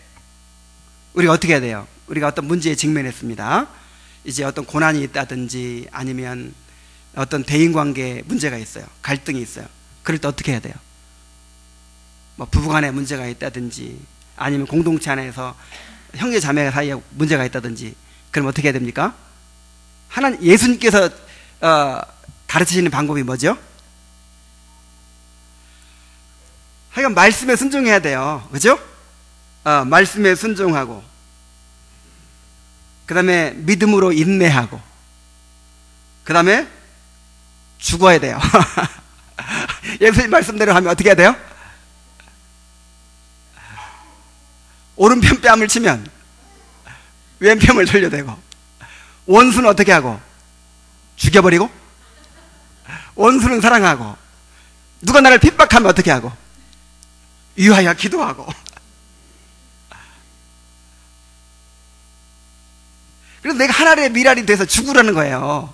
우리가 어떻게 해야 돼요? 우리가 어떤 문제에 직면했습니다. 이제 어떤 고난이 있다든지 아니면 어떤 대인관계에 문제가 있어요. 갈등이 있어요. 그럴 때 어떻게 해야 돼요? 뭐 부부간에 문제가 있다든지 아니면 공동체 안에서 형제 자매 사이에 문제가 있다든지, 그럼 어떻게 해야 됩니까? 예수님께서 가르치시는 방법이 뭐죠? 하여간 말씀에 순종해야 돼요. 그죠? 말씀에 순종하고, 그 다음에 믿음으로 인내하고, 그 다음에 죽어야 돼요. 예수님 말씀대로 하면 어떻게 해야 돼요? 오른편 뺨을 치면 왼편을 돌려대고, 원수는 어떻게 하고? 죽여버리고, 원수는 사랑하고, 누가 나를 핍박하면 어떻게 하고? 위하여 기도하고. 그래서 내가 하나님의 미랄이 돼서 죽으라는 거예요.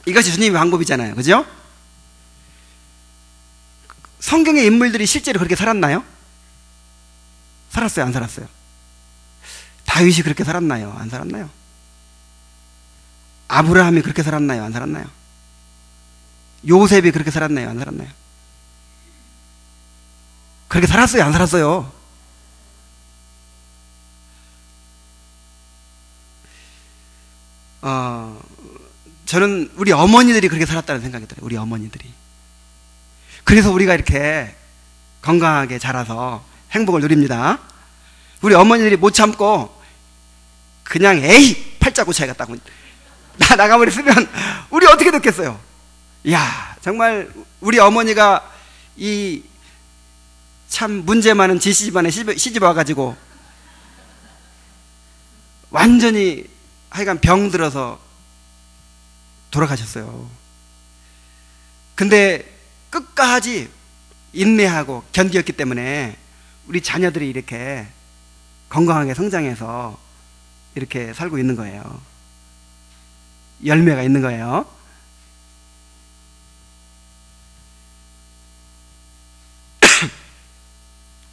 이것이 주님의 방법이잖아요. 그죠? 성경의 인물들이 실제로 그렇게 살았나요? 살았어요? 안 살았어요? 다윗이 그렇게 살았나요? 안 살았나요? 아브라함이 그렇게 살았나요? 안 살았나요? 요셉이 그렇게 살았나요? 안 살았나요? 그렇게 살았어요? 안 살았어요? 저는 우리 어머니들이 그렇게 살았다는 생각이 들어요. 우리 어머니들이. 그래서 우리가 이렇게 건강하게 자라서 행복을 누립니다. 우리 어머니들이 못 참고 그냥 에이 팔자고쳐야겠다고 나가버렸으면 우리 어떻게 됐겠어요? 이야, 정말 우리 어머니가 이 참 문제 많은 지시집안에 시집 와가지고 완전히 하여간 병 들어서 돌아가셨어요. 근데 끝까지 인내하고 견디었기 때문에 우리 자녀들이 이렇게 건강하게 성장해서 이렇게 살고 있는 거예요. 열매가 있는 거예요.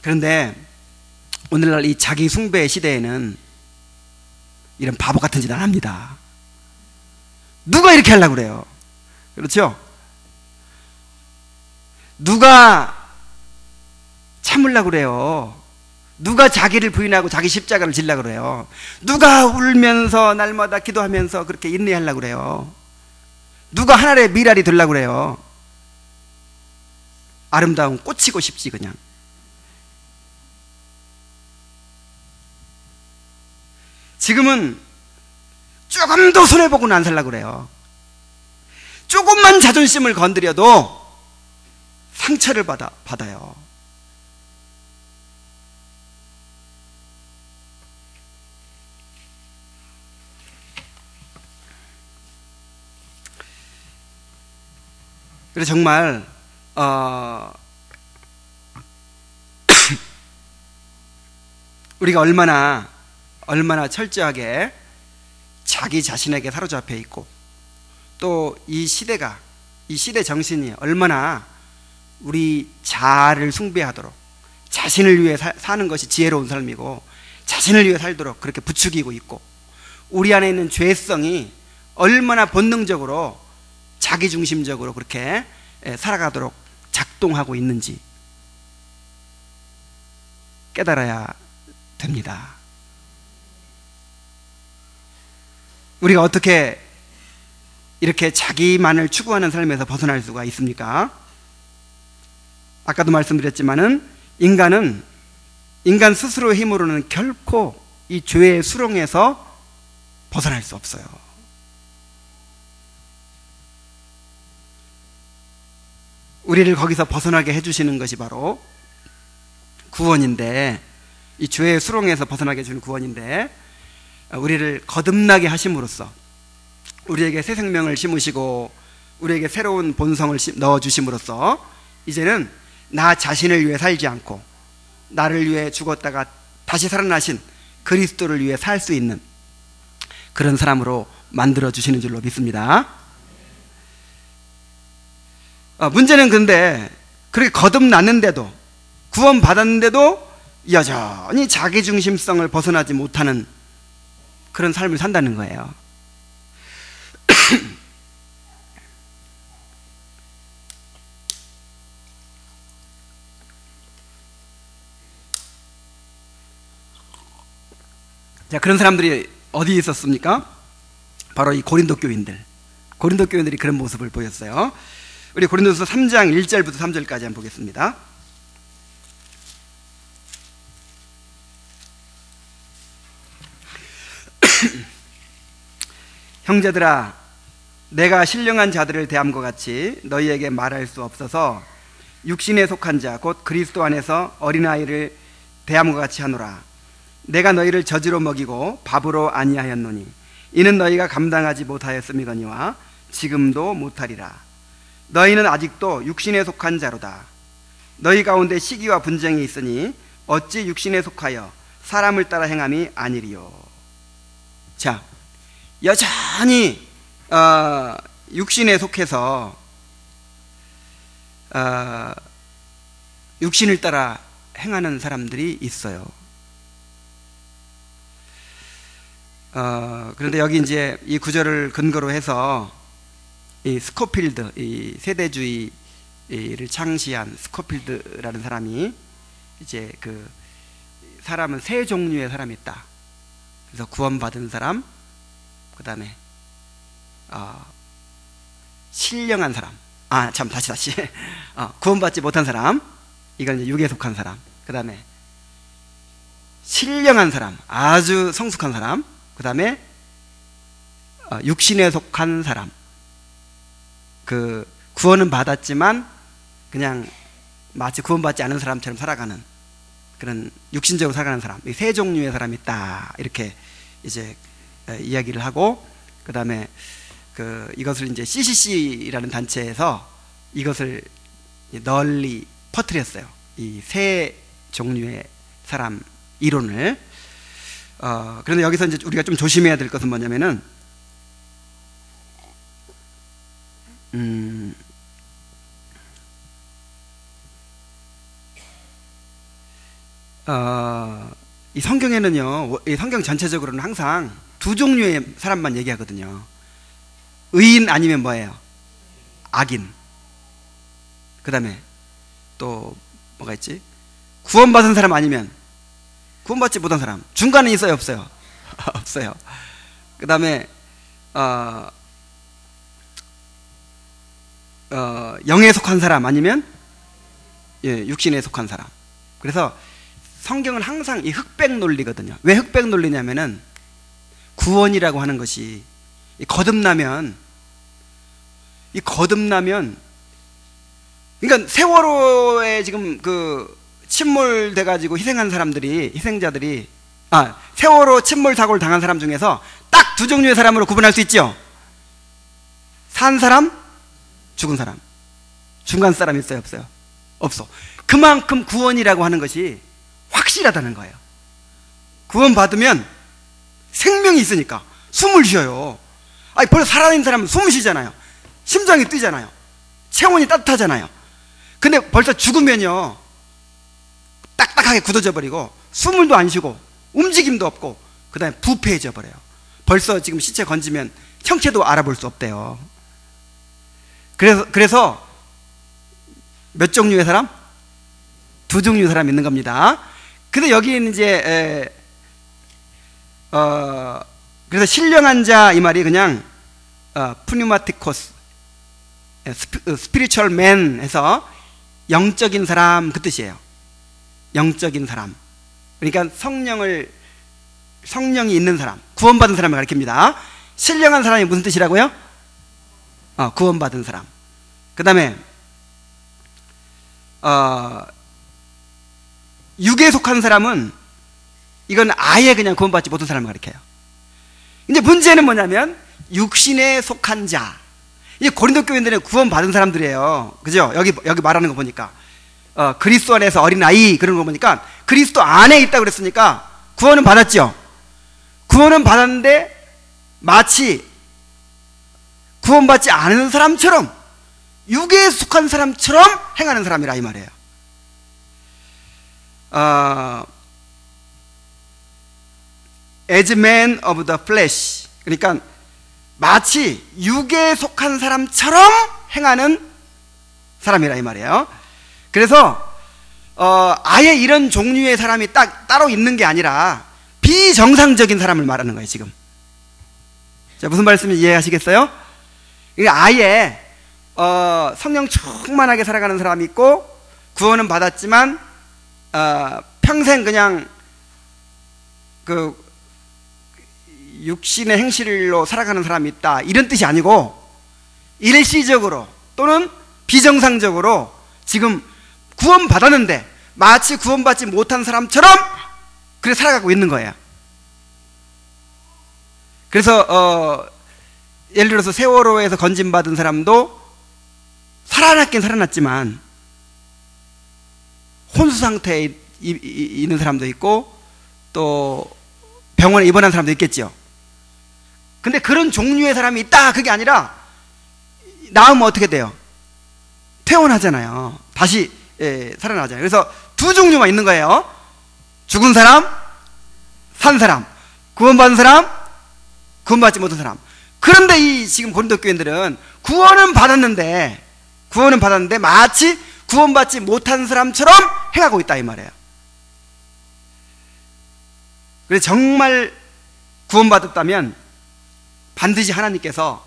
그런데 오늘날 이 자기 숭배 시대에는 이런 바보 같은 짓 안 합니다. 누가 이렇게 하려고 그래요? 그렇죠? 누가 참으려고 그래요? 누가 자기를 부인하고 자기 십자가를 지려고 그래요? 누가 울면서 날마다 기도하면서 그렇게 인내하려고 그래요? 누가 하늘의 미랄이 되려고 그래요? 아름다운 꽃이고 싶지 그냥. 지금은 조금도 손해보고는 안 살려고 그래요. 조금만 자존심을 건드려도 상처를 받아요. 그래서 정말 우리가 얼마나 철저하게 자기 자신에게 사로잡혀 있고 또 이 시대 정신이 얼마나 우리 자아를 숭배하도록 자신을 위해 사는 것이 지혜로운 삶이고 자신을 위해 살도록 그렇게 부추기고 있고 우리 안에 있는 죄성이 얼마나 본능적으로 자기중심적으로 그렇게 살아가도록 작동하고 있는지 깨달아야 됩니다. 우리가 어떻게 이렇게 자기만을 추구하는 삶에서 벗어날 수가 있습니까? 아까도 말씀드렸지만은 인간 스스로의 힘으로는 결코 이 죄의 수렁에서 벗어날 수 없어요. 우리를 거기서 벗어나게 해주시는 것이 바로 구원인데, 이 죄의 수렁에서 벗어나게 해주는 구원인데, 우리를 거듭나게 하심으로써 우리에게 새 생명을 심으시고 우리에게 새로운 본성을 넣어주심으로써 이제는 나 자신을 위해 살지 않고 나를 위해 죽었다가 다시 살아나신 그리스도를 위해 살 수 있는 그런 사람으로 만들어주시는 줄로 믿습니다. 문제는 근데 그렇게 거듭났는데도 구원받았는데도 여전히 자기중심성을 벗어나지 못하는 그런 삶을 산다는 거예요. 자, 그런 사람들이 어디에 있었습니까? 바로 이 고린도 교인들이 그런 모습을 보였어요. 우리 고린도서 3장 1절부터 3절까지 한번 보겠습니다. 형제들아, 내가 신령한 자들을 대함과 같이 너희에게 말할 수 없어서 육신에 속한 자 곧 그리스도 안에서 어린아이를 대함과 같이 하노라. 내가 너희를 젖으로 먹이고 밥으로 아니하였노니 이는 너희가 감당하지 못하였음이거니와 지금도 못하리라. 너희는 아직도 육신에 속한 자로다. 너희 가운데 시기와 분쟁이 있으니 어찌 육신에 속하여 사람을 따라 행함이 아니리요. 자, 여전히 육신에 속해서 육신을 따라 행하는 사람들이 있어요. 그런데 여기 이제 이 구절을 근거로 해서 이 스코필드, 이 세대주의를 창시한 스코필드라는 사람이 이제 그 사람은 세 종류의 사람이 있다. 그래서 구원받은 사람, 그 다음에 신령한 사람, 다시 구원받지 못한 사람, 이건 이제 육에 속한 사람, 그 다음에 신령한 사람, 아주 성숙한 사람, 그 다음에 육신에 속한 사람, 그 구원은 받았지만 그냥 마치 구원받지 않은 사람처럼 살아가는 그런 육신적으로 살아가는 사람, 이 세 종류의 사람이 있다, 이렇게 이제 이야기를 하고, 그 다음에 이것을 이제 CCC라는 단체에서 이것을 널리 퍼뜨렸어요. 이 세 종류의 사람 이론을. 그런데 여기서 이제 우리가 좀 조심해야 될 것은 뭐냐면은 음, 이 성경에는요, 이 성경 전체적으로는 항상 두 종류의 사람만 얘기하거든요. 의인 아니면 뭐예요? 악인. 그 다음에 또 뭐가 있지? 구원받은 사람 아니면 구원받지 못한 사람. 중간에 있어요, 없어요? 없어요. 그 다음에 영에 속한 사람 아니면 육신에 속한 사람. 그래서 성경은 항상 이 흑백 논리거든요. 왜 흑백 논리냐면은 구원이라고 하는 것이 거듭나면 그러니까 세월호에 지금 그 침몰돼 가지고 희생자들이 세월호 침몰 사고를 당한 사람 중에서 딱 두 종류의 사람으로 구분할 수 있죠. 산 사람, 죽은 사람. 중간 사람 있어요, 없어요? 없어. 그만큼 구원이라고 하는 것이 확실하다는 거예요. 구원받으면 생명이 있으니까 숨을 쉬어요. 벌써 살아있는 사람은 숨을 쉬잖아요. 심장이 뛰잖아요. 체온이 따뜻하잖아요. 근데 벌써 죽으면요, 딱딱하게 굳어져 버리고 숨을도 안 쉬고 움직임도 없고 그 다음에 부패해져 버려요. 벌써 지금 시체 건지면 형체도 알아볼 수 없대요. 그래서 몇 종류의 사람? 두 종류의 사람이 있는 겁니다. 근데 여기는 이제 그래서 신령한 자 이 말이 그냥 푸뉴마티코스 스피리추얼 맨 해서 영적인 사람 그 뜻이에요. 영적인 사람. 그러니까 성령이 있는 사람, 구원받은 사람을 가리킵니다. 신령한 사람이 무슨 뜻이라고요? 구원받은 사람. 그 다음에 육에 속한 사람은 이건 아예 그냥 구원받지 못한 사람을 가리켜요. 이제 문제는 뭐냐면 육신에 속한 자. 이 고린도 교인들은 구원받은 사람들이에요. 그죠? 여기 말하는 거 보니까 그리스도 안에서 어린아이 그런 거 보니까 그리스도 안에 있다고 그랬으니까 구원은 받았죠. 구원은 받았는데 마치 구원받지 않은 사람처럼 육에 속한 사람처럼 행하는 사람이라 이 말이에요. As man of the flesh. 그러니까 마치 육에 속한 사람처럼 행하는 사람이라 이 말이에요. 그래서 아예 이런 종류의 사람이 따로 있는 게 아니라 비정상적인 사람을 말하는 거예요, 지금. 자, 무슨 말씀인지 이해하시겠어요? 아예 성령 충만하게 살아가는 사람이 있고 구원은 받았지만 평생 그냥 그 육신의 행실로 살아가는 사람이 있다, 이런 뜻이 아니고 일시적으로 또는 비정상적으로 지금 구원받았는데 마치 구원받지 못한 사람처럼 그렇게 살아가고 있는 거예요. 그래서 예를 들어서 세월호에서 건진받은 사람도 살아났긴 살아났지만 혼수 상태에 있는 사람도 있고 또 병원에 입원한 사람도 있겠죠. 근데 그런 종류의 사람이 있다, 그게 아니라 나으면 어떻게 돼요? 퇴원하잖아요. 다시 살아나잖아요. 그래서 두 종류만 있는 거예요. 죽은 사람, 산 사람, 구원받은 사람, 구원받지 못한 사람. 그런데 이 지금 고린도 교인들은 구원은 받았는데 마치 구원받지 못한 사람처럼 행하고 있다 이 말이에요. 그래서 정말 구원받았다면 반드시 하나님께서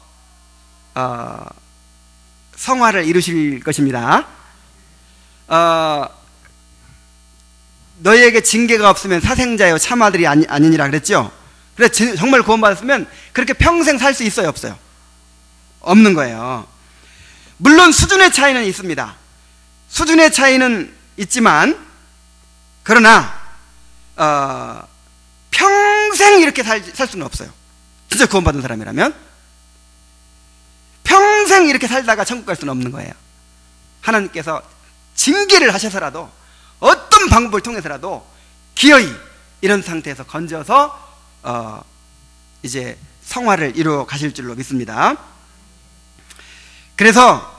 성화를 이루실 것입니다. 너희에게 징계가 없으면 사생자요 참아들이 아니니라 그랬죠. 그래서 정말 구원받았으면 그렇게 평생 살 수 있어요, 없어요? 없는 거예요. 물론 수준의 차이는 있습니다. 수준의 차이는 있지만 그러나 평생 이렇게 살 수는 없어요. 진짜 구원받은 사람이라면 평생 이렇게 살다가 천국 갈 수는 없는 거예요. 하나님께서 징계를 하셔서라도 어떤 방법을 통해서라도 기어이 이런 상태에서 건져서 이제 성화를 이루어 가실 줄로 믿습니다. 그래서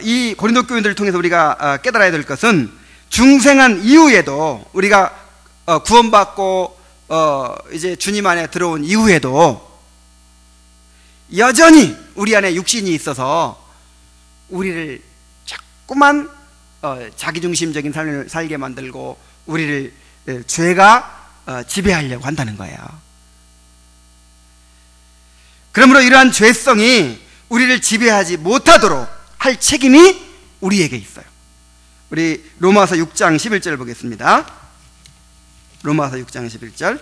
이 고린도 교인들을 통해서 우리가 깨달아야 될 것은 중생한 이후에도 우리가 구원받고 이제 주님 안에 들어온 이후에도 여전히 우리 안에 육신이 있어서 우리를 자꾸만 자기중심적인 삶을 살게 만들고 우리를 죄가 지배하려고 한다는 거예요. 그러므로 이러한 죄성이 우리를 지배하지 못하도록 할 책임이 우리에게 있어요. 우리 로마서 6장 11절 보겠습니다. 로마서 6장 11절.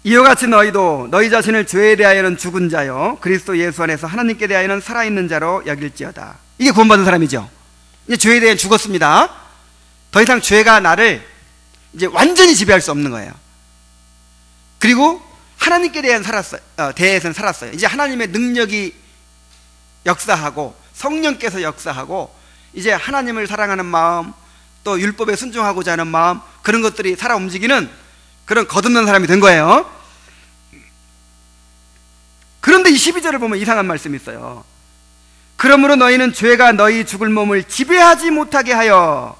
이와 같이 너희도 너희 자신을 죄에 대하여는 죽은 자요 그리스도 예수 안에서 하나님께 대하여는 살아있는 자로 여길지어다. 이게 구원받은 사람이죠. 이제 죄에 대해 죽었습니다. 더 이상 죄가 나를 이제 완전히 지배할 수 없는 거예요. 그리고 하나님께 대해서는 살았어요. 이제 하나님의 능력이 역사하고 성령께서 역사하고 이제 하나님을 사랑하는 마음, 또 율법에 순종하고자 하는 마음, 그런 것들이 살아 움직이는 그런 거듭난 사람이 된 거예요. 그런데 이 12절을 보면 이상한 말씀이 있어요. 그러므로 너희는 죄가 너희 죽을 몸을 지배하지 못하게 하여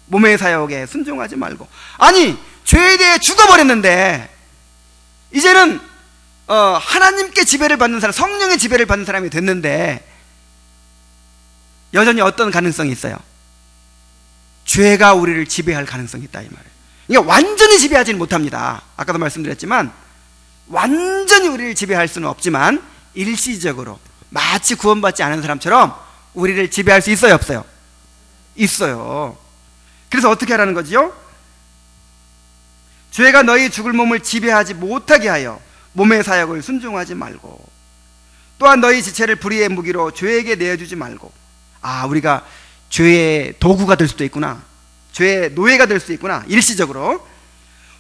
몸의 사역에 순종하지 말고. 아니, 죄에 대해 죽어버렸는데 이제는 하나님께 지배를 받는 사람, 성령의 지배를 받는 사람이 됐는데 여전히 어떤 가능성이 있어요? 죄가 우리를 지배할 가능성이 있다, 이 말이에요. 그러니까 완전히 지배하지는 못합니다. 아까도 말씀드렸지만 완전히 우리를 지배할 수는 없지만 일시적으로 마치 구원받지 않은 사람처럼 우리를 지배할 수 있어요, 없어요? 있어요. 그래서 어떻게 하라는 거지요? 죄가 너희 죽을 몸을 지배하지 못하게 하여 몸의 사역을 순종하지 말고, 또한 너희 지체를 불의의 무기로 죄에게 내어주지 말고. 우리가 죄의 도구가 될 수도 있구나, 죄의 노예가 될 수 있구나, 일시적으로.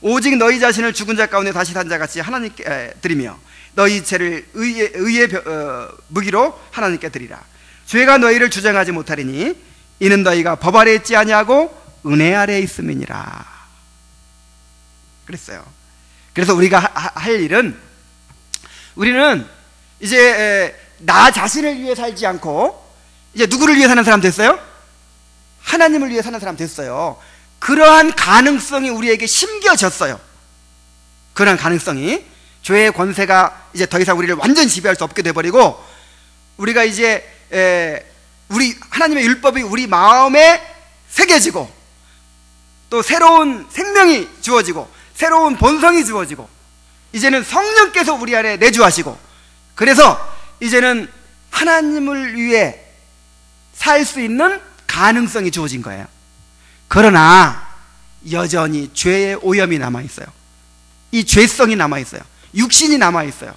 오직 너희 자신을 죽은 자 가운데 다시 산 자같이 하나님께 드리며 너희 죄를 의의 무기로 하나님께 드리라. 죄가 너희를 주장하지 못하리니 이는 너희가 법 아래 있지 아니하고 은혜 아래 있음이니라. 그랬어요. 그래서 우리가 할 일은, 우리는 이제 나 자신을 위해 살지 않고 이제 누구를 위해 사는 사람 됐어요? 하나님을 위해 사는 사람 됐어요. 그러한 가능성이 우리에게 심겨졌어요. 그러한 가능성이, 죄의 권세가 이제 더 이상 우리를 완전히 지배할 수 없게 돼버리고, 우리가 이제 우리 하나님의 율법이 우리 마음에 새겨지고, 또 새로운 생명이 주어지고 새로운 본성이 주어지고, 이제는 성령께서 우리 안에 내주하시고, 그래서 이제는 하나님을 위해 살 수 있는 가능성이 주어진 거예요. 그러나 여전히 죄의 오염이 남아있어요. 이 죄성이 남아있어요. 육신이 남아있어요.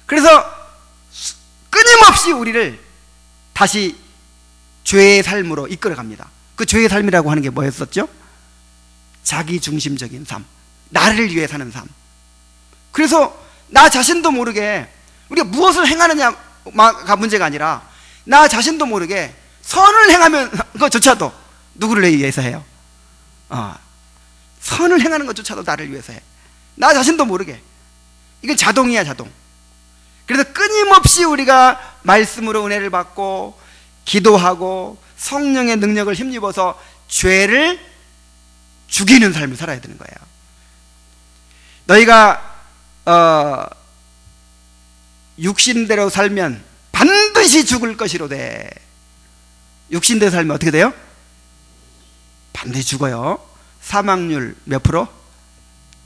그래서 끊임없이 우리를 다시 죄의 삶으로 이끌어갑니다. 그 죄의 삶이라고 하는 게 뭐였었죠? 자기중심적인 삶, 나를 위해 사는 삶. 그래서 나 자신도 모르게 우리가 무엇을 행하느냐가 문제가 아니라 나 자신도 모르게 선을 행하면 그것조차도 누구를 위해서 해요? 선을 행하는 것조차도 나를 위해서 해. 나 자신도 모르게. 이건 자동이야, 자동. 그래서 끊임없이 우리가 말씀으로 은혜를 받고 기도하고 성령의 능력을 힘입어서 죄를 죽이는 삶을 살아야 되는 거예요. 너희가 육신대로 살면 반드시 죽을 것이로되. 육신대로 살면 어떻게 돼요? 반드시 죽어요. 사망률 몇 프로?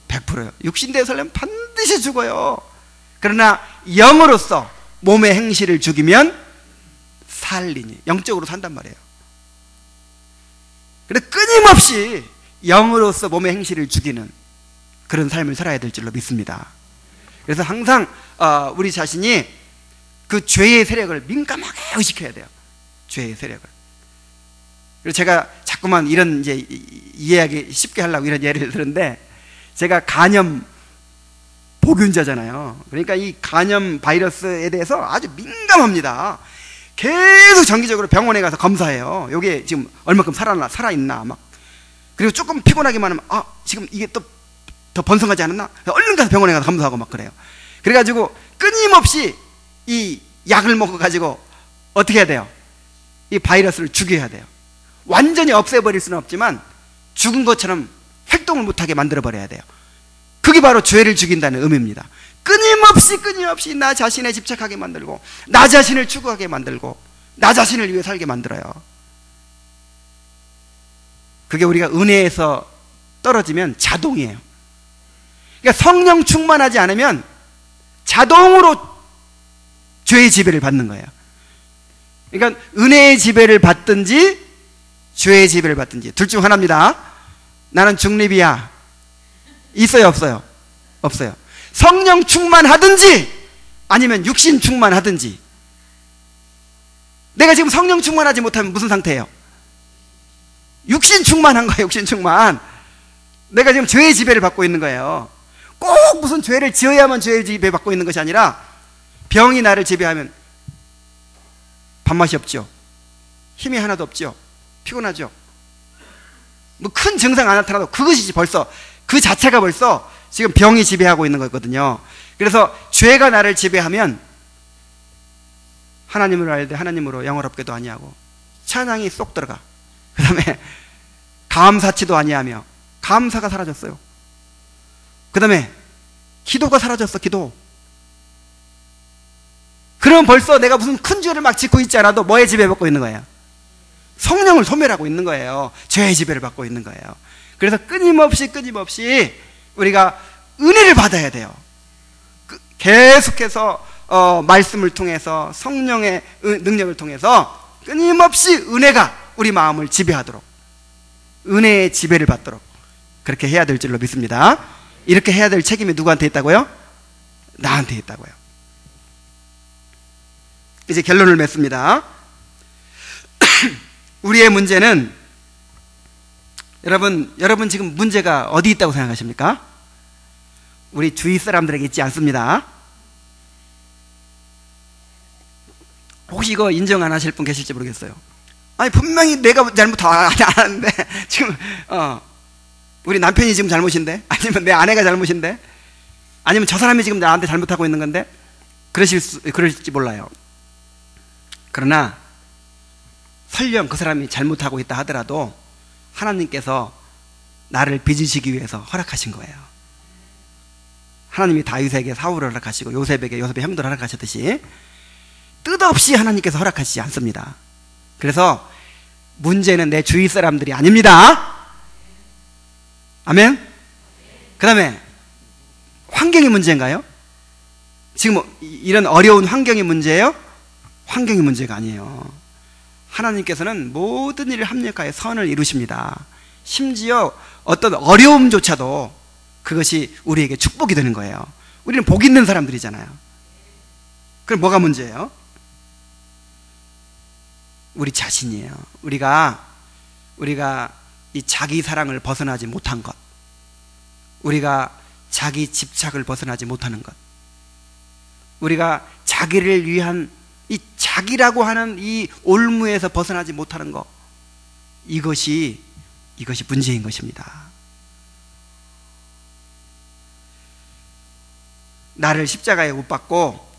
100%요. 육신대로 살면 반드시 죽어요. 그러나 영으로서 몸의 행실을 죽이면 살리니, 영적으로 산단 말이에요. 그래서 끊임없이 영으로서 몸의 행실을 죽이는 그런 삶을 살아야 될 줄로 믿습니다. 그래서 항상 우리 자신이 그 죄의 세력을 민감하게 의식해야 돼요. 죄의 세력을. 그래서 제가 자꾸만 이런 이제 이해하기 쉽게 하려고 이런 예를 드는데, 제가 간염 보균자잖아요. 그러니까 이 간염 바이러스에 대해서 아주 민감합니다. 계속 정기적으로 병원에 가서 검사해요. 요게 지금 얼마큼 살아있나 막. 그리고 조금 피곤하기만 하면 지금 이게 또 더 번성하지 않았나? 얼른 가서 병원에 가서 검사하고 막 그래요. 그래가지고 끊임없이 이 약을 먹어가지고 어떻게 해야 돼요? 이 바이러스를 죽여야 돼요. 완전히 없애버릴 수는 없지만 죽은 것처럼 활동을 못하게 만들어버려야 돼요. 그게 바로 죄를 죽인다는 의미입니다. 끊임없이 나 자신에 집착하게 만들고, 나 자신을 추구하게 만들고, 나 자신을 위해 살게 만들어요. 그게 우리가 은혜에서 떨어지면 자동이에요. 그러니까 성령 충만하지 않으면 자동으로 죄의 지배를 받는 거예요. 그러니까 은혜의 지배를 받든지 죄의 지배를 받든지 둘 중 하나입니다. 나는 중립이야. 있어요, 없어요? 없어요. 성령 충만하든지 아니면 육신 충만하든지. 내가 지금 성령 충만하지 못하면 무슨 상태예요? 육신 충만한 거예요. 육신 충만. 내가 지금 죄의 지배를 받고 있는 거예요. 꼭 무슨 죄를 지어야만 죄의 지배 받고 있는 것이 아니라 병이 나를 지배하면 밥맛이 없죠. 힘이 하나도 없죠. 피곤하죠. 뭐 큰 증상 안 나타나도 그것이 벌써 그 자체가 벌써 지금 병이 지배하고 있는 거거든요. 그래서 죄가 나를 지배하면 하나님을 알되 하나님으로 영어롭게도 아니하고 찬양이 쏙 들어가. 그 다음에 감사치도 아니하며 감사가 사라졌어요. 그 다음에 기도가 사라졌어. 기도. 그럼 벌써 내가 무슨 큰 죄를 막 짓고 있지 않아도 뭐에 지배받고 있는 거예요? 성령을 소멸하고 있는 거예요. 죄의 지배를 받고 있는 거예요. 그래서 끊임없이 우리가 은혜를 받아야 돼요. 계속해서 말씀을 통해서 성령의 능력을 통해서 끊임없이 은혜가 우리 마음을 지배하도록, 은혜의 지배를 받도록 그렇게 해야 될 줄로 믿습니다. 이렇게 해야 될 책임이 누구한테 있다고요? 나한테 있다고요. 이제 결론을 맺습니다. 우리의 문제는 여러분 지금 문제가 어디 있다고 생각하십니까? 우리 주위 사람들에게 있지 않습니다. 혹시 이거 인정 안 하실 분 계실지 모르겠어요. 아니 분명히 내가 잘못 안 하는데 지금 우리 남편이 지금 잘못인데, 아니면 내 아내가 잘못인데, 아니면 저 사람이 지금 나한테 잘못하고 있는 건데, 그러실지 몰라요. 그러나 설령 그 사람이 잘못하고 있다 하더라도 하나님께서 나를 빚으시기 위해서 허락하신 거예요. 하나님이 다윗에게 사울을 허락하시고 요셉에게 요셉의 형들을 허락하셨듯이 뜻없이 하나님께서 허락하시지 않습니다. 그래서 문제는 내 주위 사람들이 아닙니다. 아멘? 그 다음에 환경이 문제인가요? 지금 이런 어려운 환경이 문제예요? 환경이 문제가 아니에요. 하나님께서는 모든 일을 합력하여 선을 이루십니다. 심지어 어떤 어려움조차도 그것이 우리에게 축복이 되는 거예요. 우리는 복 있는 사람들이잖아요. 그럼 뭐가 문제예요? 우리 자신이에요. 우리가 이 자기 사랑을 벗어나지 못한 것, 우리가 자기 집착을 벗어나지 못하는 것, 우리가 자기를 위한 이 자기라고 하는 이 올무에서 벗어나지 못하는 것, 이것이 문제인 것입니다. 나를 십자가에 못 박고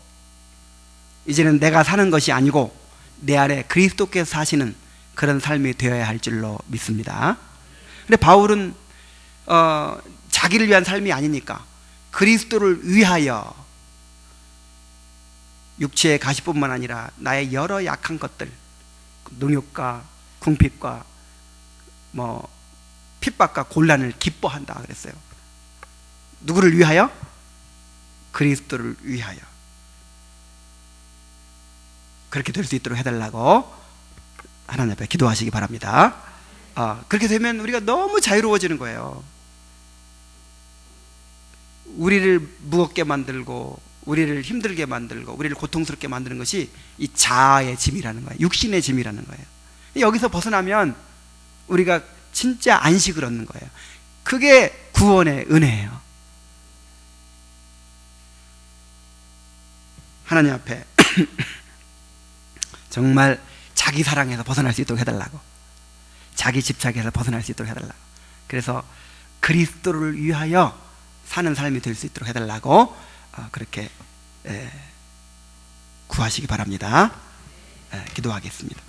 이제는 내가 사는 것이 아니고 내 안에 그리스도께서 사시는 그런 삶이 되어야 할 줄로 믿습니다. 근데 바울은 자기를 위한 삶이 아니니까 그리스도를 위하여 육체의 가시뿐만 아니라 나의 여러 약한 것들, 능욕과 궁핍과 핍박과 곤란을 기뻐한다 그랬어요. 누구를 위하여? 그리스도를 위하여. 그렇게 될 수 있도록 해달라고 하나님 앞에 기도하시기 바랍니다. 그렇게 되면 우리가 너무 자유로워지는 거예요. 우리를 무겁게 만들고 우리를 힘들게 만들고 우리를 고통스럽게 만드는 것이 이 자아의 짐이라는 거예요. 육신의 짐이라는 거예요. 여기서 벗어나면 우리가 진짜 안식을 얻는 거예요. 그게 구원의 은혜예요. 하나님 앞에 정말 자기 사랑에서 벗어날 수 있도록 해달라고, 자기 집착에서 벗어날 수 있도록 해달라고, 그래서 그리스도를 위하여 사는 삶이 될 수 있도록 해달라고 그렇게 구하시기 바랍니다. 기도하겠습니다.